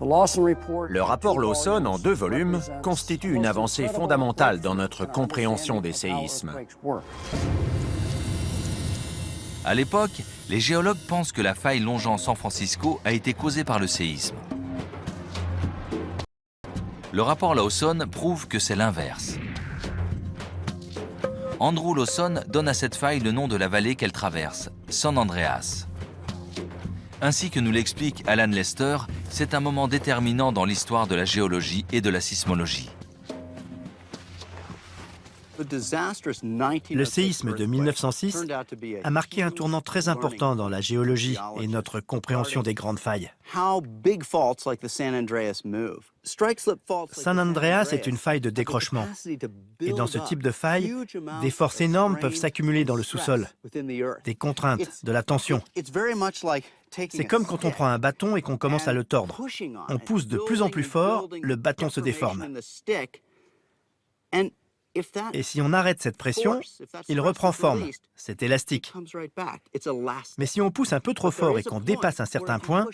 Le rapport Lawson, en 2 volumes, constitue une avancée fondamentale dans notre compréhension des séismes. À l'époque, les géologues pensent que la faille longeant San Francisco a été causée par le séisme. Le rapport Lawson prouve que c'est l'inverse. Andrew Lawson donne à cette faille le nom de la vallée qu'elle traverse, San Andreas. Ainsi que nous l'explique Alan Lester, c'est un moment déterminant dans l'histoire de la géologie et de la sismologie. Le séisme de 1906 a marqué un tournant très important dans la géologie et notre compréhension des grandes failles. San Andreas est une faille de décrochement. Et dans ce type de faille, des forces énormes peuvent s'accumuler dans le sous-sol, des contraintes, de la tension. C'est comme quand on prend un bâton et qu'on commence à le tordre. On pousse de plus en plus fort, le bâton se déforme. Et si on arrête cette pression, il reprend forme. C'est élastique. Mais si on pousse un peu trop fort et qu'on dépasse un certain point,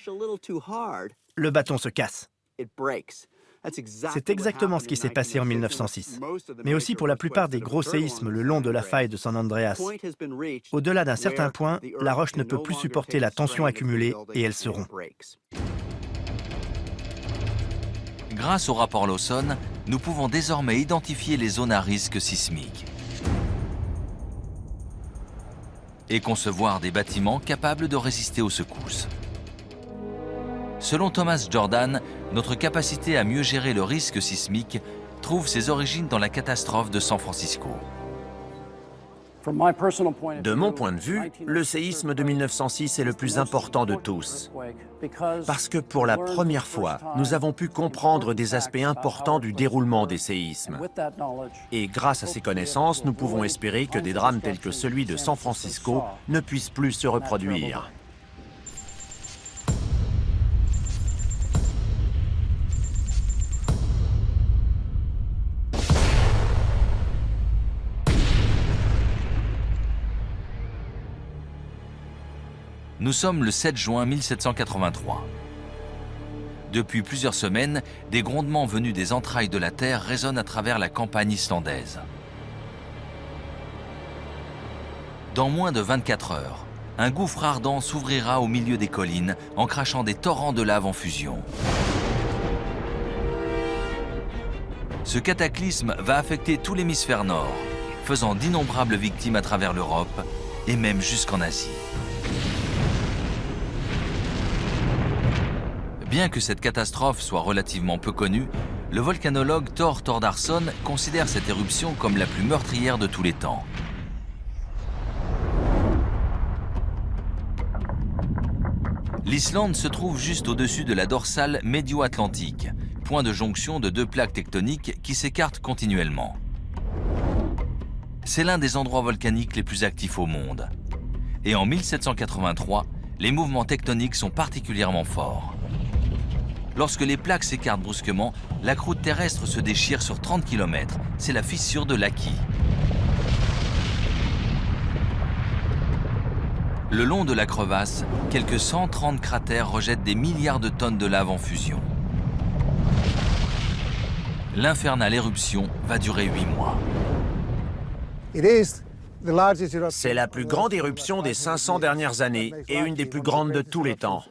le bâton se casse. C'est exactement ce qui s'est passé en 1906. Mais aussi pour la plupart des gros séismes le long de la faille de San Andreas. Au-delà d'un certain point, la roche ne peut plus supporter la tension accumulée et elle se rompt. Grâce au rapport Lawson, nous pouvons désormais identifier les zones à risque sismique et concevoir des bâtiments capables de résister aux secousses. Selon Thomas Jordan, notre capacité à mieux gérer le risque sismique trouve ses origines dans la catastrophe de San Francisco. De mon point de vue, le séisme de 1906 est le plus important de tous. Parce que pour la première fois, nous avons pu comprendre des aspects importants du déroulement des séismes. Et grâce à ces connaissances, nous pouvons espérer que des drames tels que celui de San Francisco ne puissent plus se reproduire. Nous sommes le 7 juin 1783. Depuis plusieurs semaines, des grondements venus des entrailles de la Terre résonnent à travers la campagne islandaise. Dans moins de 24 heures, un gouffre ardent s'ouvrira au milieu des collines en crachant des torrents de lave en fusion. Ce cataclysme va affecter tout l'hémisphère nord, faisant d'innombrables victimes à travers l'Europe et même jusqu'en Asie. Bien que cette catastrophe soit relativement peu connue, le volcanologue Thor Thordarson considère cette éruption comme la plus meurtrière de tous les temps. L'Islande se trouve juste au-dessus de la dorsale médio-atlantique, point de jonction de deux plaques tectoniques qui s'écartent continuellement. C'est l'un des endroits volcaniques les plus actifs au monde. Et en 1783, les mouvements tectoniques sont particulièrement forts. Lorsque les plaques s'écartent brusquement, la croûte terrestre se déchire sur 30 km. C'est la fissure de Laki. Le long de la crevasse, quelques 130 cratères rejettent des milliards de tonnes de lave en fusion. L'infernale éruption va durer 8 mois. C'est la plus grande éruption des 500 dernières années et une des plus grandes de tous les temps.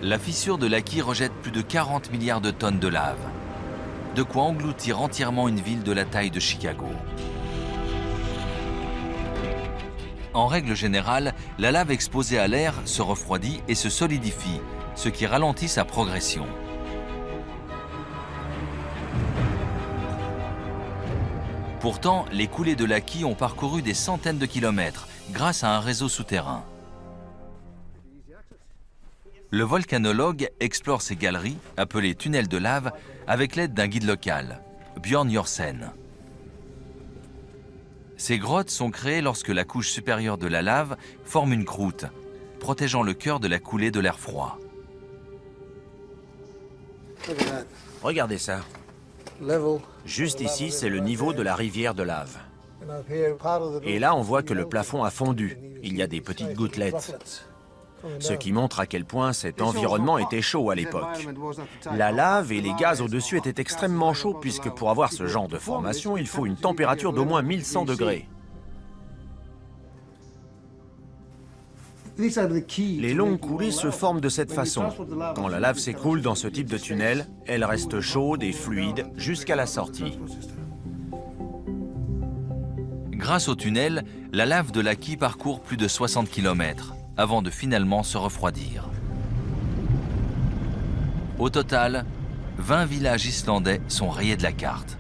La fissure de Laki rejette plus de 40 milliards de tonnes de lave. De quoi engloutir entièrement une ville de la taille de Chicago. En règle générale, la lave exposée à l'air se refroidit et se solidifie, ce qui ralentit sa progression. Pourtant, les coulées de Laki ont parcouru des centaines de kilomètres grâce à un réseau souterrain. Le volcanologue explore ces galeries, appelées tunnels de lave, avec l'aide d'un guide local, Björn Jorsen. Ces grottes sont créées lorsque la couche supérieure de la lave forme une croûte, protégeant le cœur de la coulée de l'air froid. Regardez ça. Juste ici, c'est le niveau de la rivière de lave. Et là, on voit que le plafond a fondu. Il y a des petites gouttelettes. Ce qui montre à quel point cet environnement était chaud à l'époque. La lave et les gaz au-dessus étaient extrêmement chauds puisque pour avoir ce genre de formation, il faut une température d'au moins 1100 degrés. Les longues coulées se forment de cette façon. Quand la lave s'écoule dans ce type de tunnel, elle reste chaude et fluide jusqu'à la sortie. Grâce au tunnel, la lave de Laki parcourt plus de 60 km avant de finalement se refroidir. Au total, 20 villages islandais sont rayés de la carte.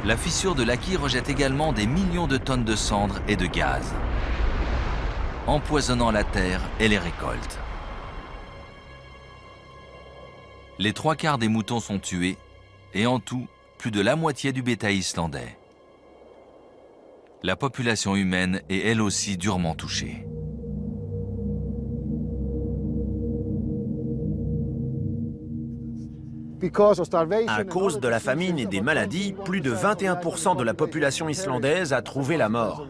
La fissure de Laki rejette également des millions de tonnes de cendres et de gaz, empoisonnant la terre et les récoltes. Les 3/4 des moutons sont tués et en tout, plus de la moitié du bétail islandais. La population humaine est elle aussi durement touchée. À cause de la famine et des maladies, plus de 21% de la population islandaise a trouvé la mort.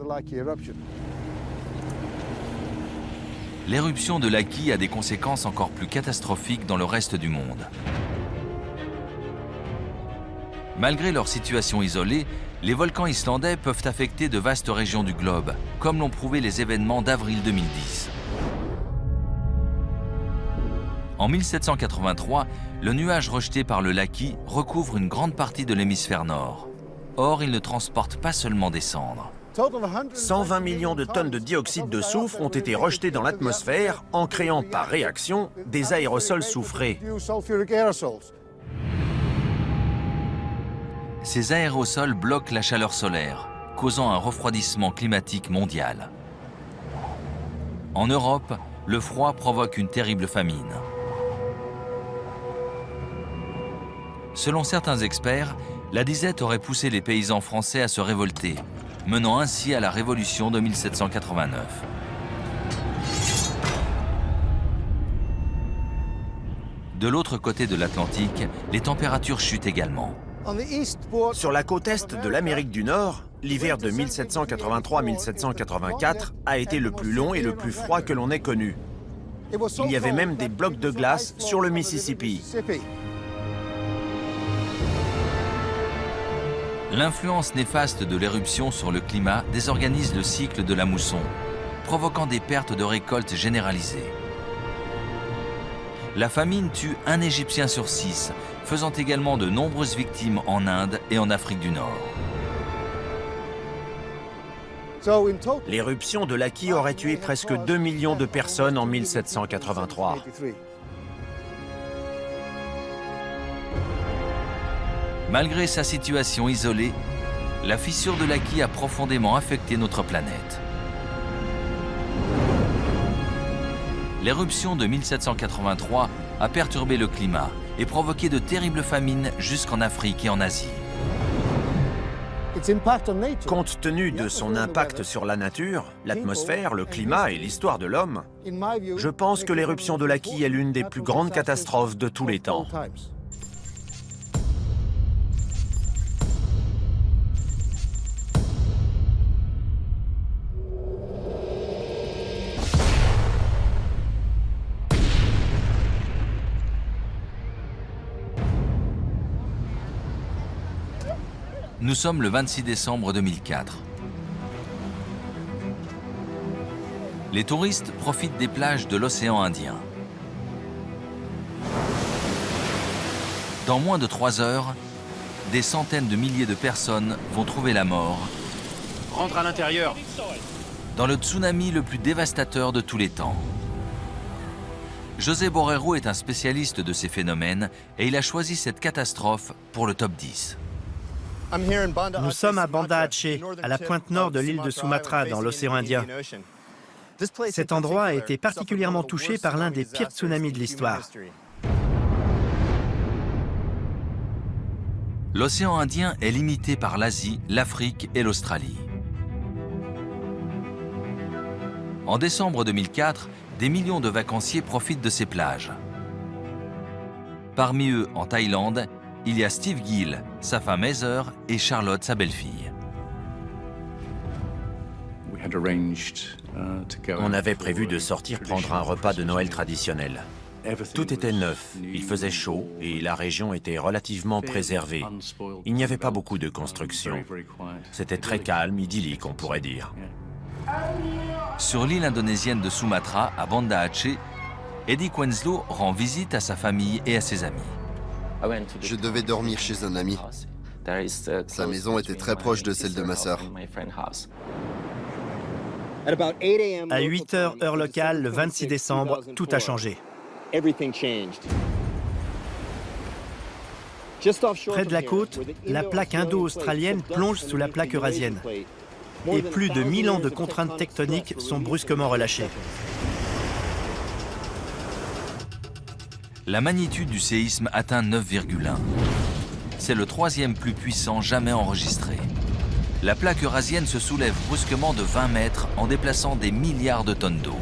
L'éruption de Laki a des conséquences encore plus catastrophiques dans le reste du monde. Malgré leur situation isolée, les volcans islandais peuvent affecter de vastes régions du globe, comme l'ont prouvé les événements d'avril 2010. En 1783, le nuage rejeté par le Laki recouvre une grande partie de l'hémisphère nord. Or, il ne transporte pas seulement des cendres. 120 millions de tonnes de dioxyde de soufre ont été rejetées dans l'atmosphère en créant par réaction des aérosols soufrés. Ces aérosols bloquent la chaleur solaire, causant un refroidissement climatique mondial. En Europe, le froid provoque une terrible famine. Selon certains experts, la disette aurait poussé les paysans français à se révolter, menant ainsi à la Révolution de 1789. De l'autre côté de l'Atlantique, les températures chutent également. Sur la côte est de l'Amérique du Nord, l'hiver de 1783-1784 a été le plus long et le plus froid que l'on ait connu. Il y avait même des blocs de glace sur le Mississippi. L'influence néfaste de l'éruption sur le climat désorganise le cycle de la mousson, provoquant des pertes de récoltes généralisées. La famine tue un Égyptien sur 6, faisant également de nombreuses victimes en Inde et en Afrique du Nord. L'éruption de Laki aurait tué presque 2 millions de personnes en 1783. Malgré sa situation isolée, la fissure de Laki a profondément affecté notre planète. L'éruption de 1783 a perturbé le climat et provoqué de terribles famines jusqu'en Afrique et en Asie. Compte tenu de son impact sur la nature, l'atmosphère, le climat et l'histoire de l'homme, je pense que l'éruption de Laki est l'une des plus grandes catastrophes de tous les temps. Nous sommes le 26 décembre 2004. Les touristes profitent des plages de l'océan Indien. Dans moins de 3 heures, des centaines de milliers de personnes vont trouver la mort. Rentre à l'intérieur. Dans le tsunami le plus dévastateur de tous les temps. José Borrero est un spécialiste de ces phénomènes et il a choisi cette catastrophe pour le top 10. Nous sommes à Banda Aceh, à la pointe nord de l'île de Sumatra, dans l'océan Indien. Cet endroit a été particulièrement touché par l'un des pires tsunamis de l'histoire. L'océan Indien est limité par l'Asie, l'Afrique et l'Australie. En décembre 2004, des millions de vacanciers profitent de ces plages. Parmi eux, en Thaïlande, il y a Steve Gill, sa femme Heather et Charlotte, sa belle-fille. On avait prévu de sortir prendre un repas de Noël traditionnel. Tout était neuf, il faisait chaud et la région était relativement préservée. Il n'y avait pas beaucoup de construction. C'était très calme, idyllique, on pourrait dire. Sur l'île indonésienne de Sumatra, à Banda Aceh, Eddie Quenslow rend visite à sa famille et à ses amis. Je devais dormir chez un ami. Sa maison était très proche de celle de ma sœur. À 8 h heure locale, le 26 décembre, tout a changé. Près de la côte, la plaque indo-australienne plonge sous la plaque eurasienne. Et plus de 1000 ans de contraintes tectoniques sont brusquement relâchées. La magnitude du séisme atteint 9,1. C'est le 3e plus puissant jamais enregistré. La plaque eurasienne se soulève brusquement de 20 mètres en déplaçant des milliards de tonnes d'eau.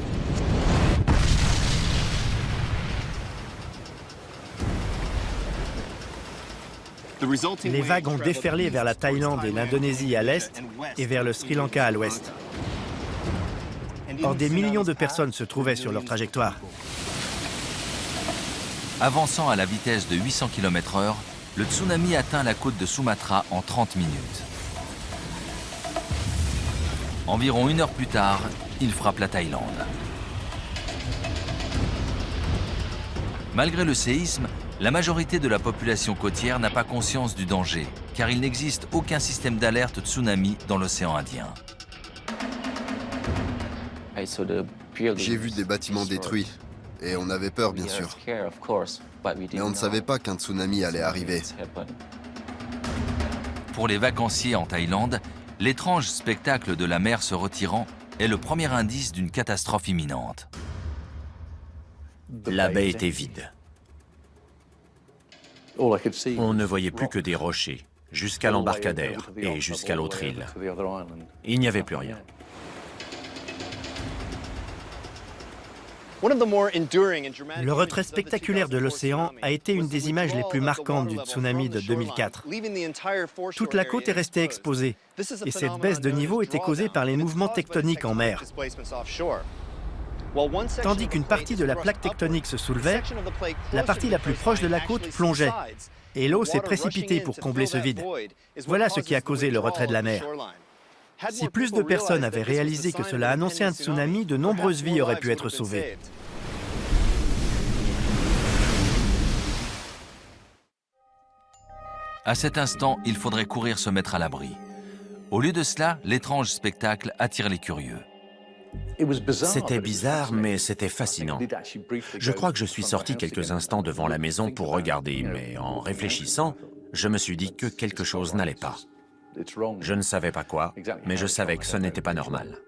Les vagues ont déferlé vers la Thaïlande et l'Indonésie à l'est et vers le Sri Lanka à l'ouest. Or, des millions de personnes se trouvaient sur leur trajectoire. Avançant à la vitesse de 800 km/h, le tsunami atteint la côte de Sumatra en 30 minutes. Environ 1 heure plus tard, il frappe la Thaïlande. Malgré le séisme, la majorité de la population côtière n'a pas conscience du danger, car il n'existe aucun système d'alerte tsunami dans l'océan Indien. J'ai vu des bâtiments détruits. Et on avait peur, bien sûr. Mais on ne savait pas qu'un tsunami allait arriver. Pour les vacanciers en Thaïlande, l'étrange spectacle de la mer se retirant est le premier indice d'une catastrophe imminente. La baie était vide. On ne voyait plus que des rochers, jusqu'à l'embarcadère et jusqu'à l'autre île. Il n'y avait plus rien. Le retrait spectaculaire de l'océan a été une des images les plus marquantes du tsunami de 2004. Toute la côte est restée exposée, et cette baisse de niveau était causée par les mouvements tectoniques en mer. Tandis qu'une partie de la plaque tectonique se soulevait, la partie la plus proche de la côte plongeait, et l'eau s'est précipitée pour combler ce vide. Voilà ce qui a causé le retrait de la mer. Si plus de personnes avaient réalisé que cela annonçait un tsunami, de nombreuses vies auraient pu être sauvées. À cet instant, il faudrait courir se mettre à l'abri. Au lieu de cela, l'étrange spectacle attire les curieux. C'était bizarre, mais c'était fascinant. Je crois que je suis sorti quelques instants devant la maison pour regarder, mais en réfléchissant, je me suis dit que quelque chose n'allait pas. Je ne savais pas quoi, mais je savais que ce n'était pas normal.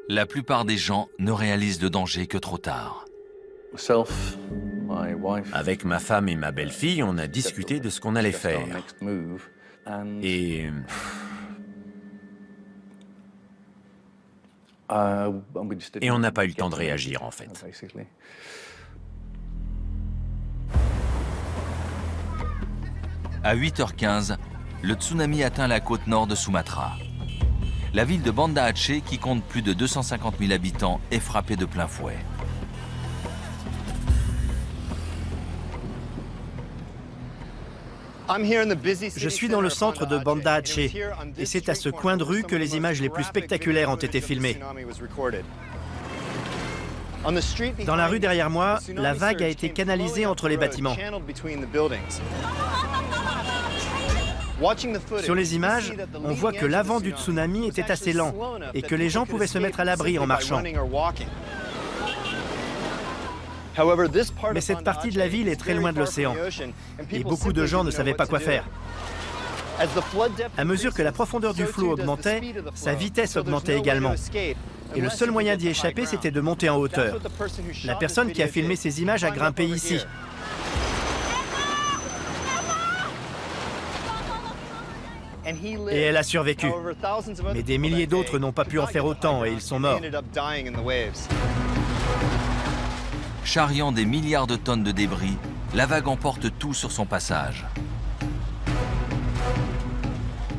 La plupart des gens ne réalisent le danger que trop tard. Avec ma femme et ma belle-fille, on a discuté de ce qu'on allait faire. Et on n'a pas eu le temps de réagir, en fait. À 8h15, le tsunami atteint la côte nord de Sumatra. La ville de Banda Aceh, qui compte plus de 250 000 habitants, est frappée de plein fouet. Je suis dans le centre de Banda Aceh et c'est à ce coin de rue que les images les plus spectaculaires ont été filmées. Dans la rue derrière moi, la vague a été canalisée entre les bâtiments. Sur les images, on voit que l'avant du tsunami était assez lent et que les gens pouvaient se mettre à l'abri en marchant. Mais cette partie de la ville est très loin de l'océan et beaucoup de gens ne savaient pas quoi faire. À mesure que la profondeur du flot augmentait, sa vitesse augmentait également. Et le seul moyen d'y échapper, c'était de monter en hauteur. La personne qui a filmé ces images a grimpé ici. Et elle a survécu. Mais des milliers d'autres n'ont pas pu en faire autant et ils sont morts. Charriant des milliards de tonnes de débris, la vague emporte tout sur son passage.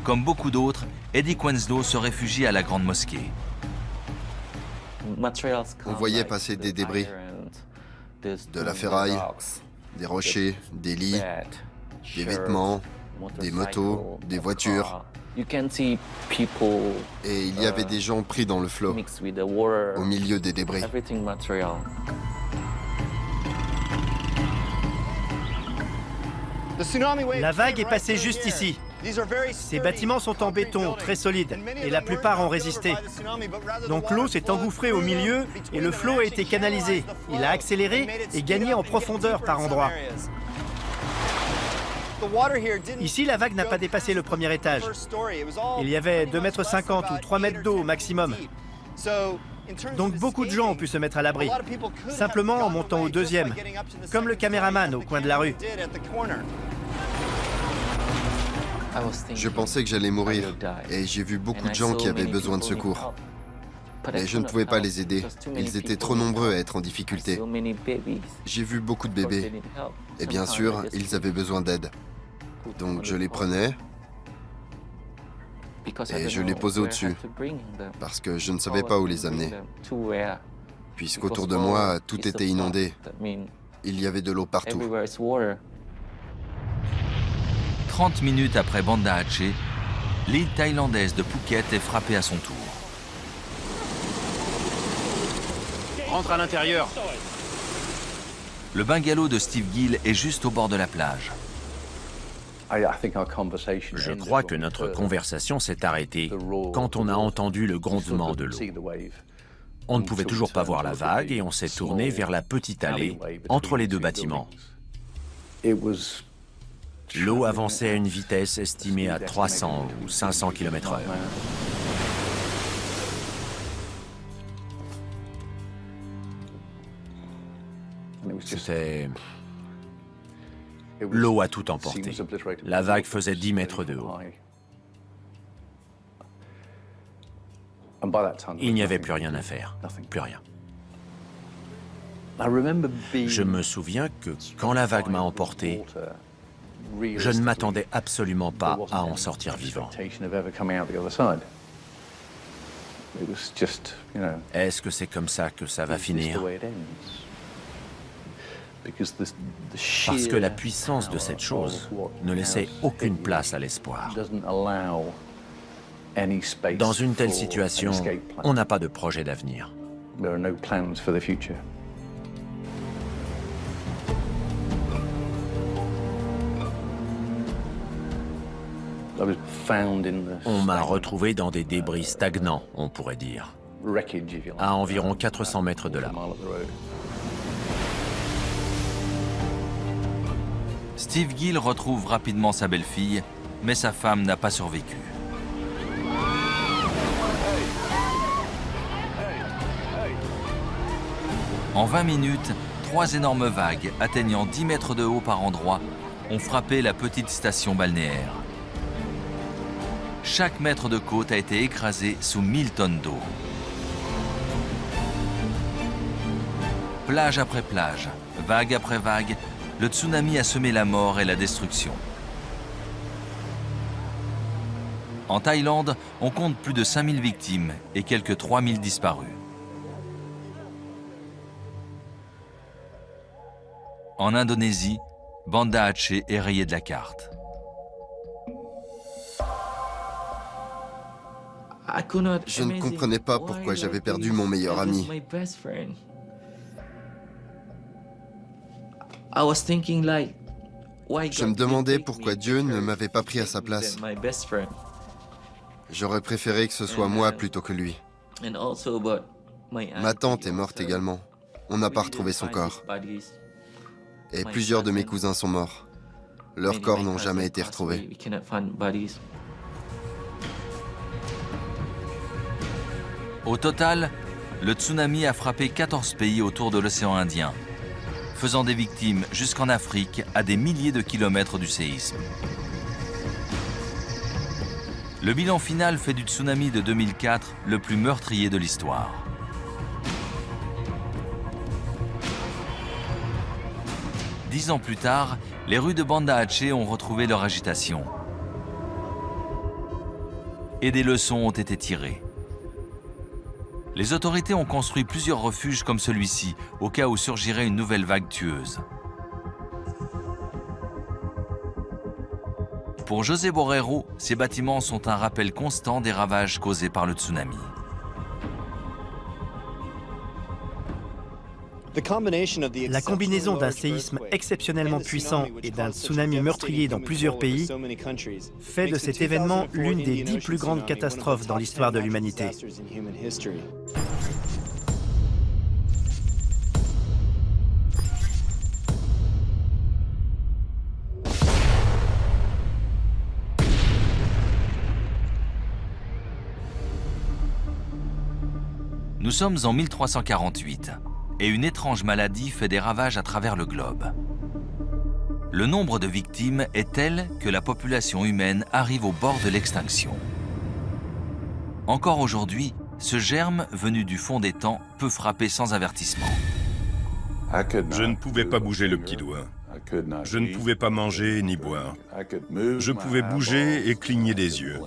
Comme beaucoup d'autres, Eddie Quenslow se réfugie à la Grande Mosquée. On voyait passer des débris, de la ferraille, des rochers, des lits, des vêtements, des motos, des voitures. Et il y avait des gens pris dans le flot, au milieu des débris. La vague est passée juste ici. Ces bâtiments sont en béton, très solides, et la plupart ont résisté. Donc l'eau s'est engouffrée au milieu et le flot a été canalisé. Il a accéléré et gagné en profondeur par endroits. Ici, la vague n'a pas dépassé le premier étage. Il y avait 2,50 m ou 3 mètres d'eau au maximum. Donc beaucoup de gens ont pu se mettre à l'abri, simplement en montant au deuxième, comme le caméraman au coin de la rue. Je pensais que j'allais mourir et j'ai vu beaucoup de gens qui avaient besoin de secours. Mais je ne pouvais pas les aider. Ils étaient trop nombreux à être en difficulté. J'ai vu beaucoup de bébés. Et bien sûr, ils avaient besoin d'aide. Donc je les prenais et je les posais au-dessus, parce que je ne savais pas où les amener. Puisqu'autour de moi, tout était inondé. Il y avait de l'eau partout. 30 minutes après Banda Aceh, l'île thaïlandaise de Phuket est frappée à son tour. Rentre à l'intérieur. Le bungalow de Steve Gill est juste au bord de la plage. Je crois que notre conversation s'est arrêtée quand on a entendu le grondement de l'eau. On ne pouvait toujours pas voir la vague et on s'est tourné vers la petite allée entre les deux bâtiments. L'eau avançait à une vitesse estimée à 300 ou 500 km/h. C'était... L'eau a tout emporté. La vague faisait 10 mètres de haut. Il n'y avait plus rien à faire. Plus rien. Je me souviens que quand la vague m'a emporté, je ne m'attendais absolument pas à en sortir vivant. Est-ce que c'est comme ça que ça va finir? Parce que la puissance de cette chose ne laissait aucune place à l'espoir. Dans une telle situation, on n'a pas de projet d'avenir. On m'a retrouvé dans des débris stagnants, on pourrait dire, à environ 400 mètres de là. Steve Gill retrouve rapidement sa belle-fille, mais sa femme n'a pas survécu. En 20 minutes, 3 énormes vagues atteignant 10 mètres de haut par endroit ont frappé la petite station balnéaire. Chaque mètre de côte a été écrasé sous 1000 tonnes d'eau. Plage après plage, vague après vague, le tsunami a semé la mort et la destruction. En Thaïlande, on compte plus de 5000 victimes et quelques 3000 disparus. En Indonésie, Banda Aceh est rayé de la carte. Je ne comprenais pas pourquoi j'avais perdu mon meilleur ami. Je me demandais pourquoi Dieu ne m'avait pas pris à sa place. J'aurais préféré que ce soit moi plutôt que lui. Ma tante est morte également. On n'a pas retrouvé son corps. Et plusieurs de mes cousins sont morts. Leurs corps n'ont jamais été retrouvés. Au total, le tsunami a frappé 14 pays autour de l'océan Indien, faisant des victimes jusqu'en Afrique à des milliers de kilomètres du séisme. Le bilan final fait du tsunami de 2004 le plus meurtrier de l'histoire. Dix ans plus tard, les rues de Banda Aceh ont retrouvé leur agitation. Et des leçons ont été tirées. Les autorités ont construit plusieurs refuges comme celui-ci, au cas où surgirait une nouvelle vague tueuse. Pour José Borrero, ces bâtiments sont un rappel constant des ravages causés par le tsunami. La combinaison d'un séisme exceptionnellement puissant et d'un tsunami meurtrier dans plusieurs pays fait de cet événement l'une des 10 plus grandes catastrophes dans l'histoire de l'humanité. Nous sommes en 1348. Et une étrange maladie fait des ravages à travers le globe. Le nombre de victimes est tel que la population humaine arrive au bord de l'extinction. Encore aujourd'hui, ce germe venu du fond des temps peut frapper sans avertissement. Je ne pouvais pas bouger le petit doigt. Je ne pouvais pas manger ni boire. Je pouvais bouger et cligner des yeux.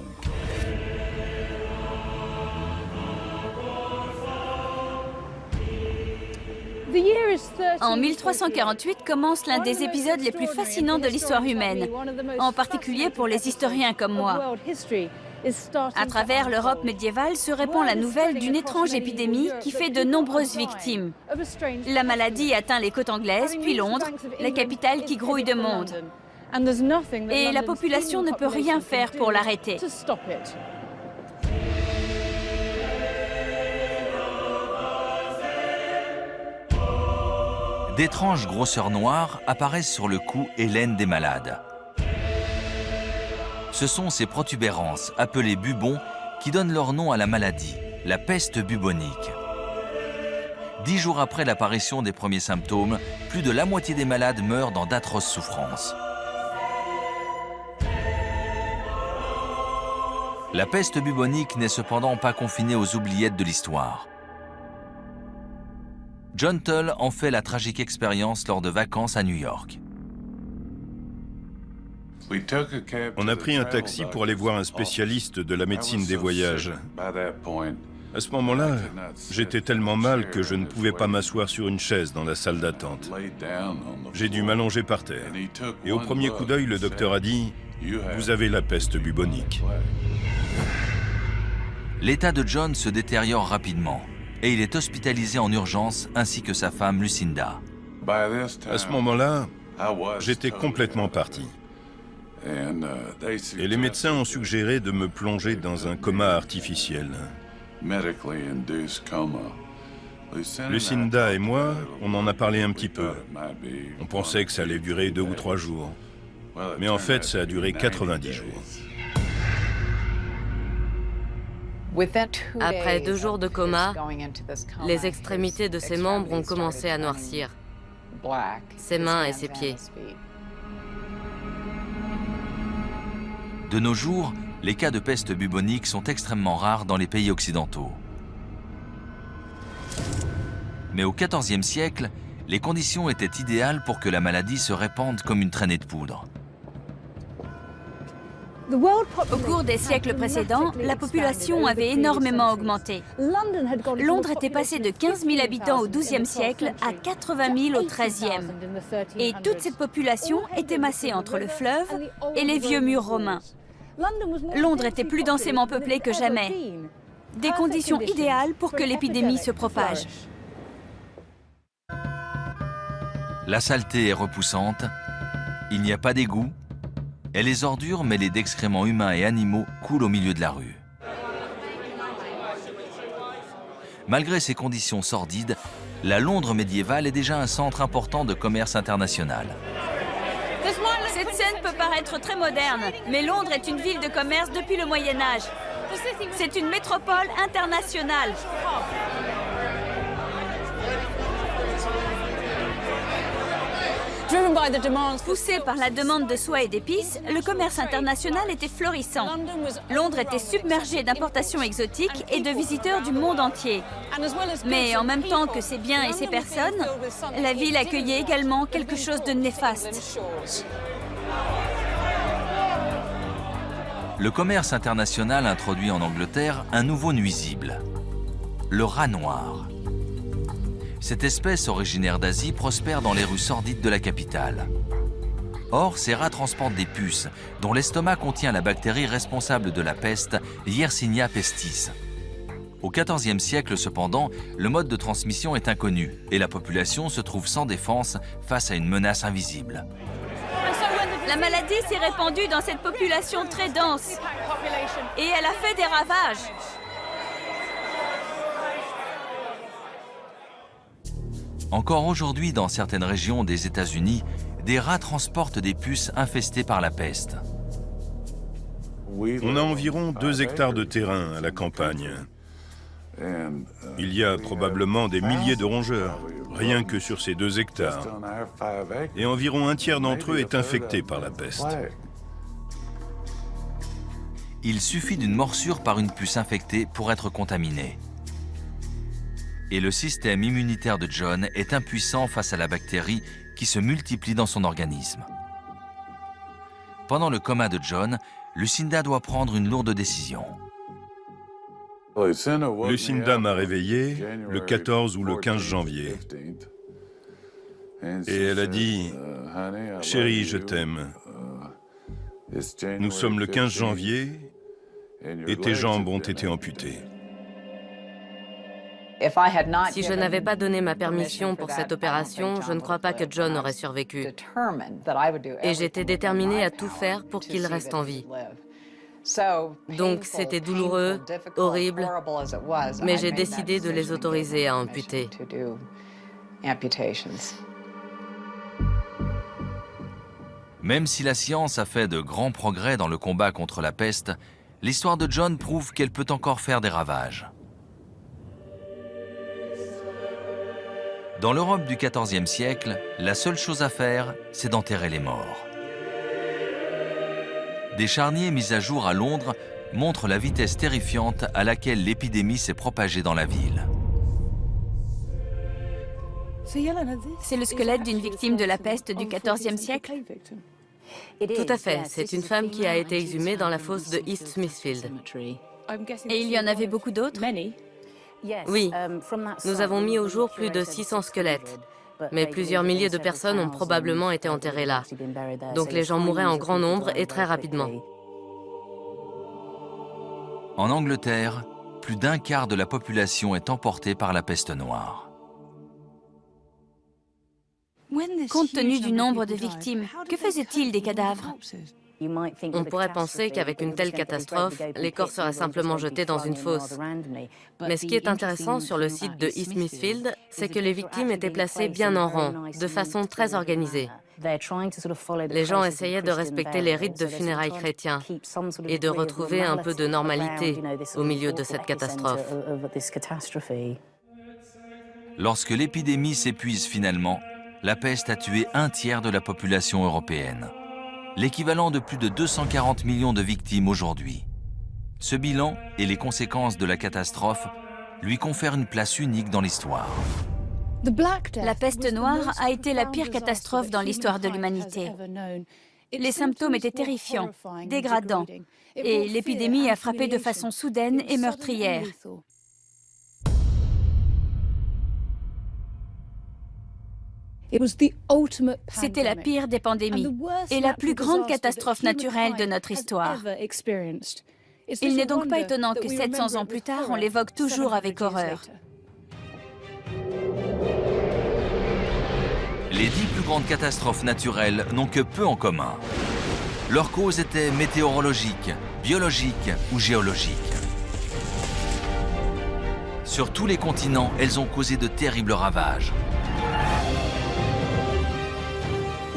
En 1348 commence l'un des épisodes les plus fascinants de l'histoire humaine, en particulier pour les historiens comme moi. À travers l'Europe médiévale se répand la nouvelle d'une étrange épidémie qui fait de nombreuses victimes. La maladie atteint les côtes anglaises, puis Londres, la capitale qui grouille de monde. Et la population ne peut rien faire pour l'arrêter. D'étranges grosseurs noires apparaissent sur le cou et l'aine des malades. Ce sont ces protubérances, appelées bubons, qui donnent leur nom à la maladie, la peste bubonique. 10 jours après l'apparition des premiers symptômes, plus de la moitié des malades meurent dans d'atroces souffrances. La peste bubonique n'est cependant pas confinée aux oubliettes de l'histoire. John Tull en fait la tragique expérience lors de vacances à New York. On a pris un taxi pour aller voir un spécialiste de la médecine des voyages. À ce moment-là, j'étais tellement mal que je ne pouvais pas m'asseoir sur une chaise dans la salle d'attente. J'ai dû m'allonger par terre. Et au premier coup d'œil, le docteur a dit « Vous avez la peste bubonique ». L'état de John se détériore rapidement et il est hospitalisé en urgence ainsi que sa femme Lucinda. À ce moment-là, j'étais complètement parti. Et les médecins ont suggéré de me plonger dans un coma artificiel. Lucinda et moi, on en a parlé un petit peu. On pensait que ça allait durer 2 ou 3 jours. Mais en fait, ça a duré 90 jours. Après 2 jours de coma, les extrémités de ses membres ont commencé à noircir, ses mains et ses pieds. De nos jours, les cas de peste bubonique sont extrêmement rares dans les pays occidentaux. Mais au XIVe siècle, les conditions étaient idéales pour que la maladie se répande comme une traînée de poudre. Au cours des siècles précédents, la population avait énormément augmenté. Londres était passé de 15 000 habitants au XIIe siècle à 80 000 au XIIIe. Et toute cette population était massée entre le fleuve et les vieux murs romains. Londres était plus densément peuplée que jamais. Des conditions idéales pour que l'épidémie se propage. La saleté est repoussante, il n'y a pas d'égout, et les ordures mêlées d'excréments humains et animaux coulent au milieu de la rue. Malgré ces conditions sordides, la Londres médiévale est déjà un centre important de commerce international. Cette scène peut paraître très moderne, mais Londres est une ville de commerce depuis le Moyen-Âge. C'est une métropole internationale. Poussé par la demande de soie et d'épices, le commerce international était florissant. Londres était submergée d'importations exotiques et de visiteurs du monde entier. Mais en même temps que ses biens et ses personnes, la ville accueillait également quelque chose de néfaste. Le commerce international introduit en Angleterre un nouveau nuisible, le rat noir. Cette espèce originaire d'Asie prospère dans les rues sordides de la capitale. Or, ces rats transportent des puces, dont l'estomac contient la bactérie responsable de la peste, Yersinia pestis. Au XIVe siècle, cependant, le mode de transmission est inconnu et la population se trouve sans défense face à une menace invisible. La maladie s'est répandue dans cette population très dense et elle a fait des ravages. Encore aujourd'hui, dans certaines régions des États-Unis, des rats transportent des puces infestées par la peste. On a environ 2 hectares de terrain à la campagne. Il y a probablement des milliers de rongeurs, rien que sur ces 2 hectares. Et environ un tiers d'entre eux est infecté par la peste. Il suffit d'une morsure par une puce infectée pour être contaminé. Et le système immunitaire de John est impuissant face à la bactérie qui se multiplie dans son organisme. Pendant le coma de John, Lucinda doit prendre une lourde décision. Lucinda m'a réveillé le 14 ou le 15 janvier. Et elle a dit « Chérie, je t'aime. Nous sommes le 15 janvier et tes jambes ont été amputées. » Si je n'avais pas donné ma permission pour cette opération, je ne crois pas que John aurait survécu. Et j'étais déterminée à tout faire pour qu'il reste en vie. Donc c'était douloureux, horrible, mais j'ai décidé de les autoriser à amputer. Même si la science a fait de grands progrès dans le combat contre la peste, l'histoire de John prouve qu'elle peut encore faire des ravages. Dans l'Europe du XIVe siècle, la seule chose à faire, c'est d'enterrer les morts. Des charniers mis à jour à Londres montrent la vitesse terrifiante à laquelle l'épidémie s'est propagée dans la ville. C'est le squelette d'une victime de la peste du XIVe siècle? Tout à fait. C'est une femme qui a été exhumée dans la fosse de East Smithfield. Et il y en avait beaucoup d'autres? Oui. Nous avons mis au jour plus de 600 squelettes. Mais plusieurs milliers de personnes ont probablement été enterrées là. Donc les gens mouraient en grand nombre et très rapidement. En Angleterre, plus d'un quart de la population est emportée par la peste noire. Compte tenu du nombre de victimes, que faisait-il des cadavres? On pourrait penser qu'avec une telle catastrophe, les corps seraient simplement jetés dans une fosse. Mais ce qui est intéressant sur le site de East Smithfield, c'est que les victimes étaient placées bien en rang, de façon très organisée. Les gens essayaient de respecter les rites de funérailles chrétiens et de retrouver un peu de normalité au milieu de cette catastrophe. Lorsque l'épidémie s'épuise finalement, la peste a tué un tiers de la population européenne. L'équivalent de plus de 240 millions de victimes aujourd'hui. Ce bilan et les conséquences de la catastrophe lui confèrent une place unique dans l'histoire. La peste noire a été la pire catastrophe dans l'histoire de l'humanité. Les symptômes étaient terrifiants, dégradants, et l'épidémie a frappé de façon soudaine et meurtrière. C'était la pire des pandémies et la plus grande catastrophe naturelle de notre histoire. Il n'est donc pas étonnant que 700 ans plus tard, on l'évoque toujours avec horreur. Les 10 plus grandes catastrophes naturelles n'ont que peu en commun. Leurs causes étaient météorologiques, biologiques ou géologiques. Sur tous les continents, elles ont causé de terribles ravages.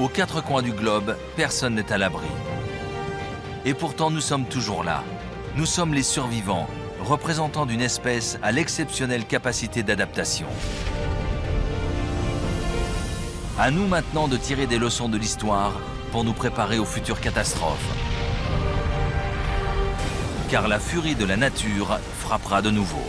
Aux quatre coins du globe, personne n'est à l'abri. Et pourtant, nous sommes toujours là. Nous sommes les survivants, représentants d'une espèce à l'exceptionnelle capacité d'adaptation. À nous maintenant de tirer des leçons de l'histoire pour nous préparer aux futures catastrophes. Car la furie de la nature frappera de nouveau.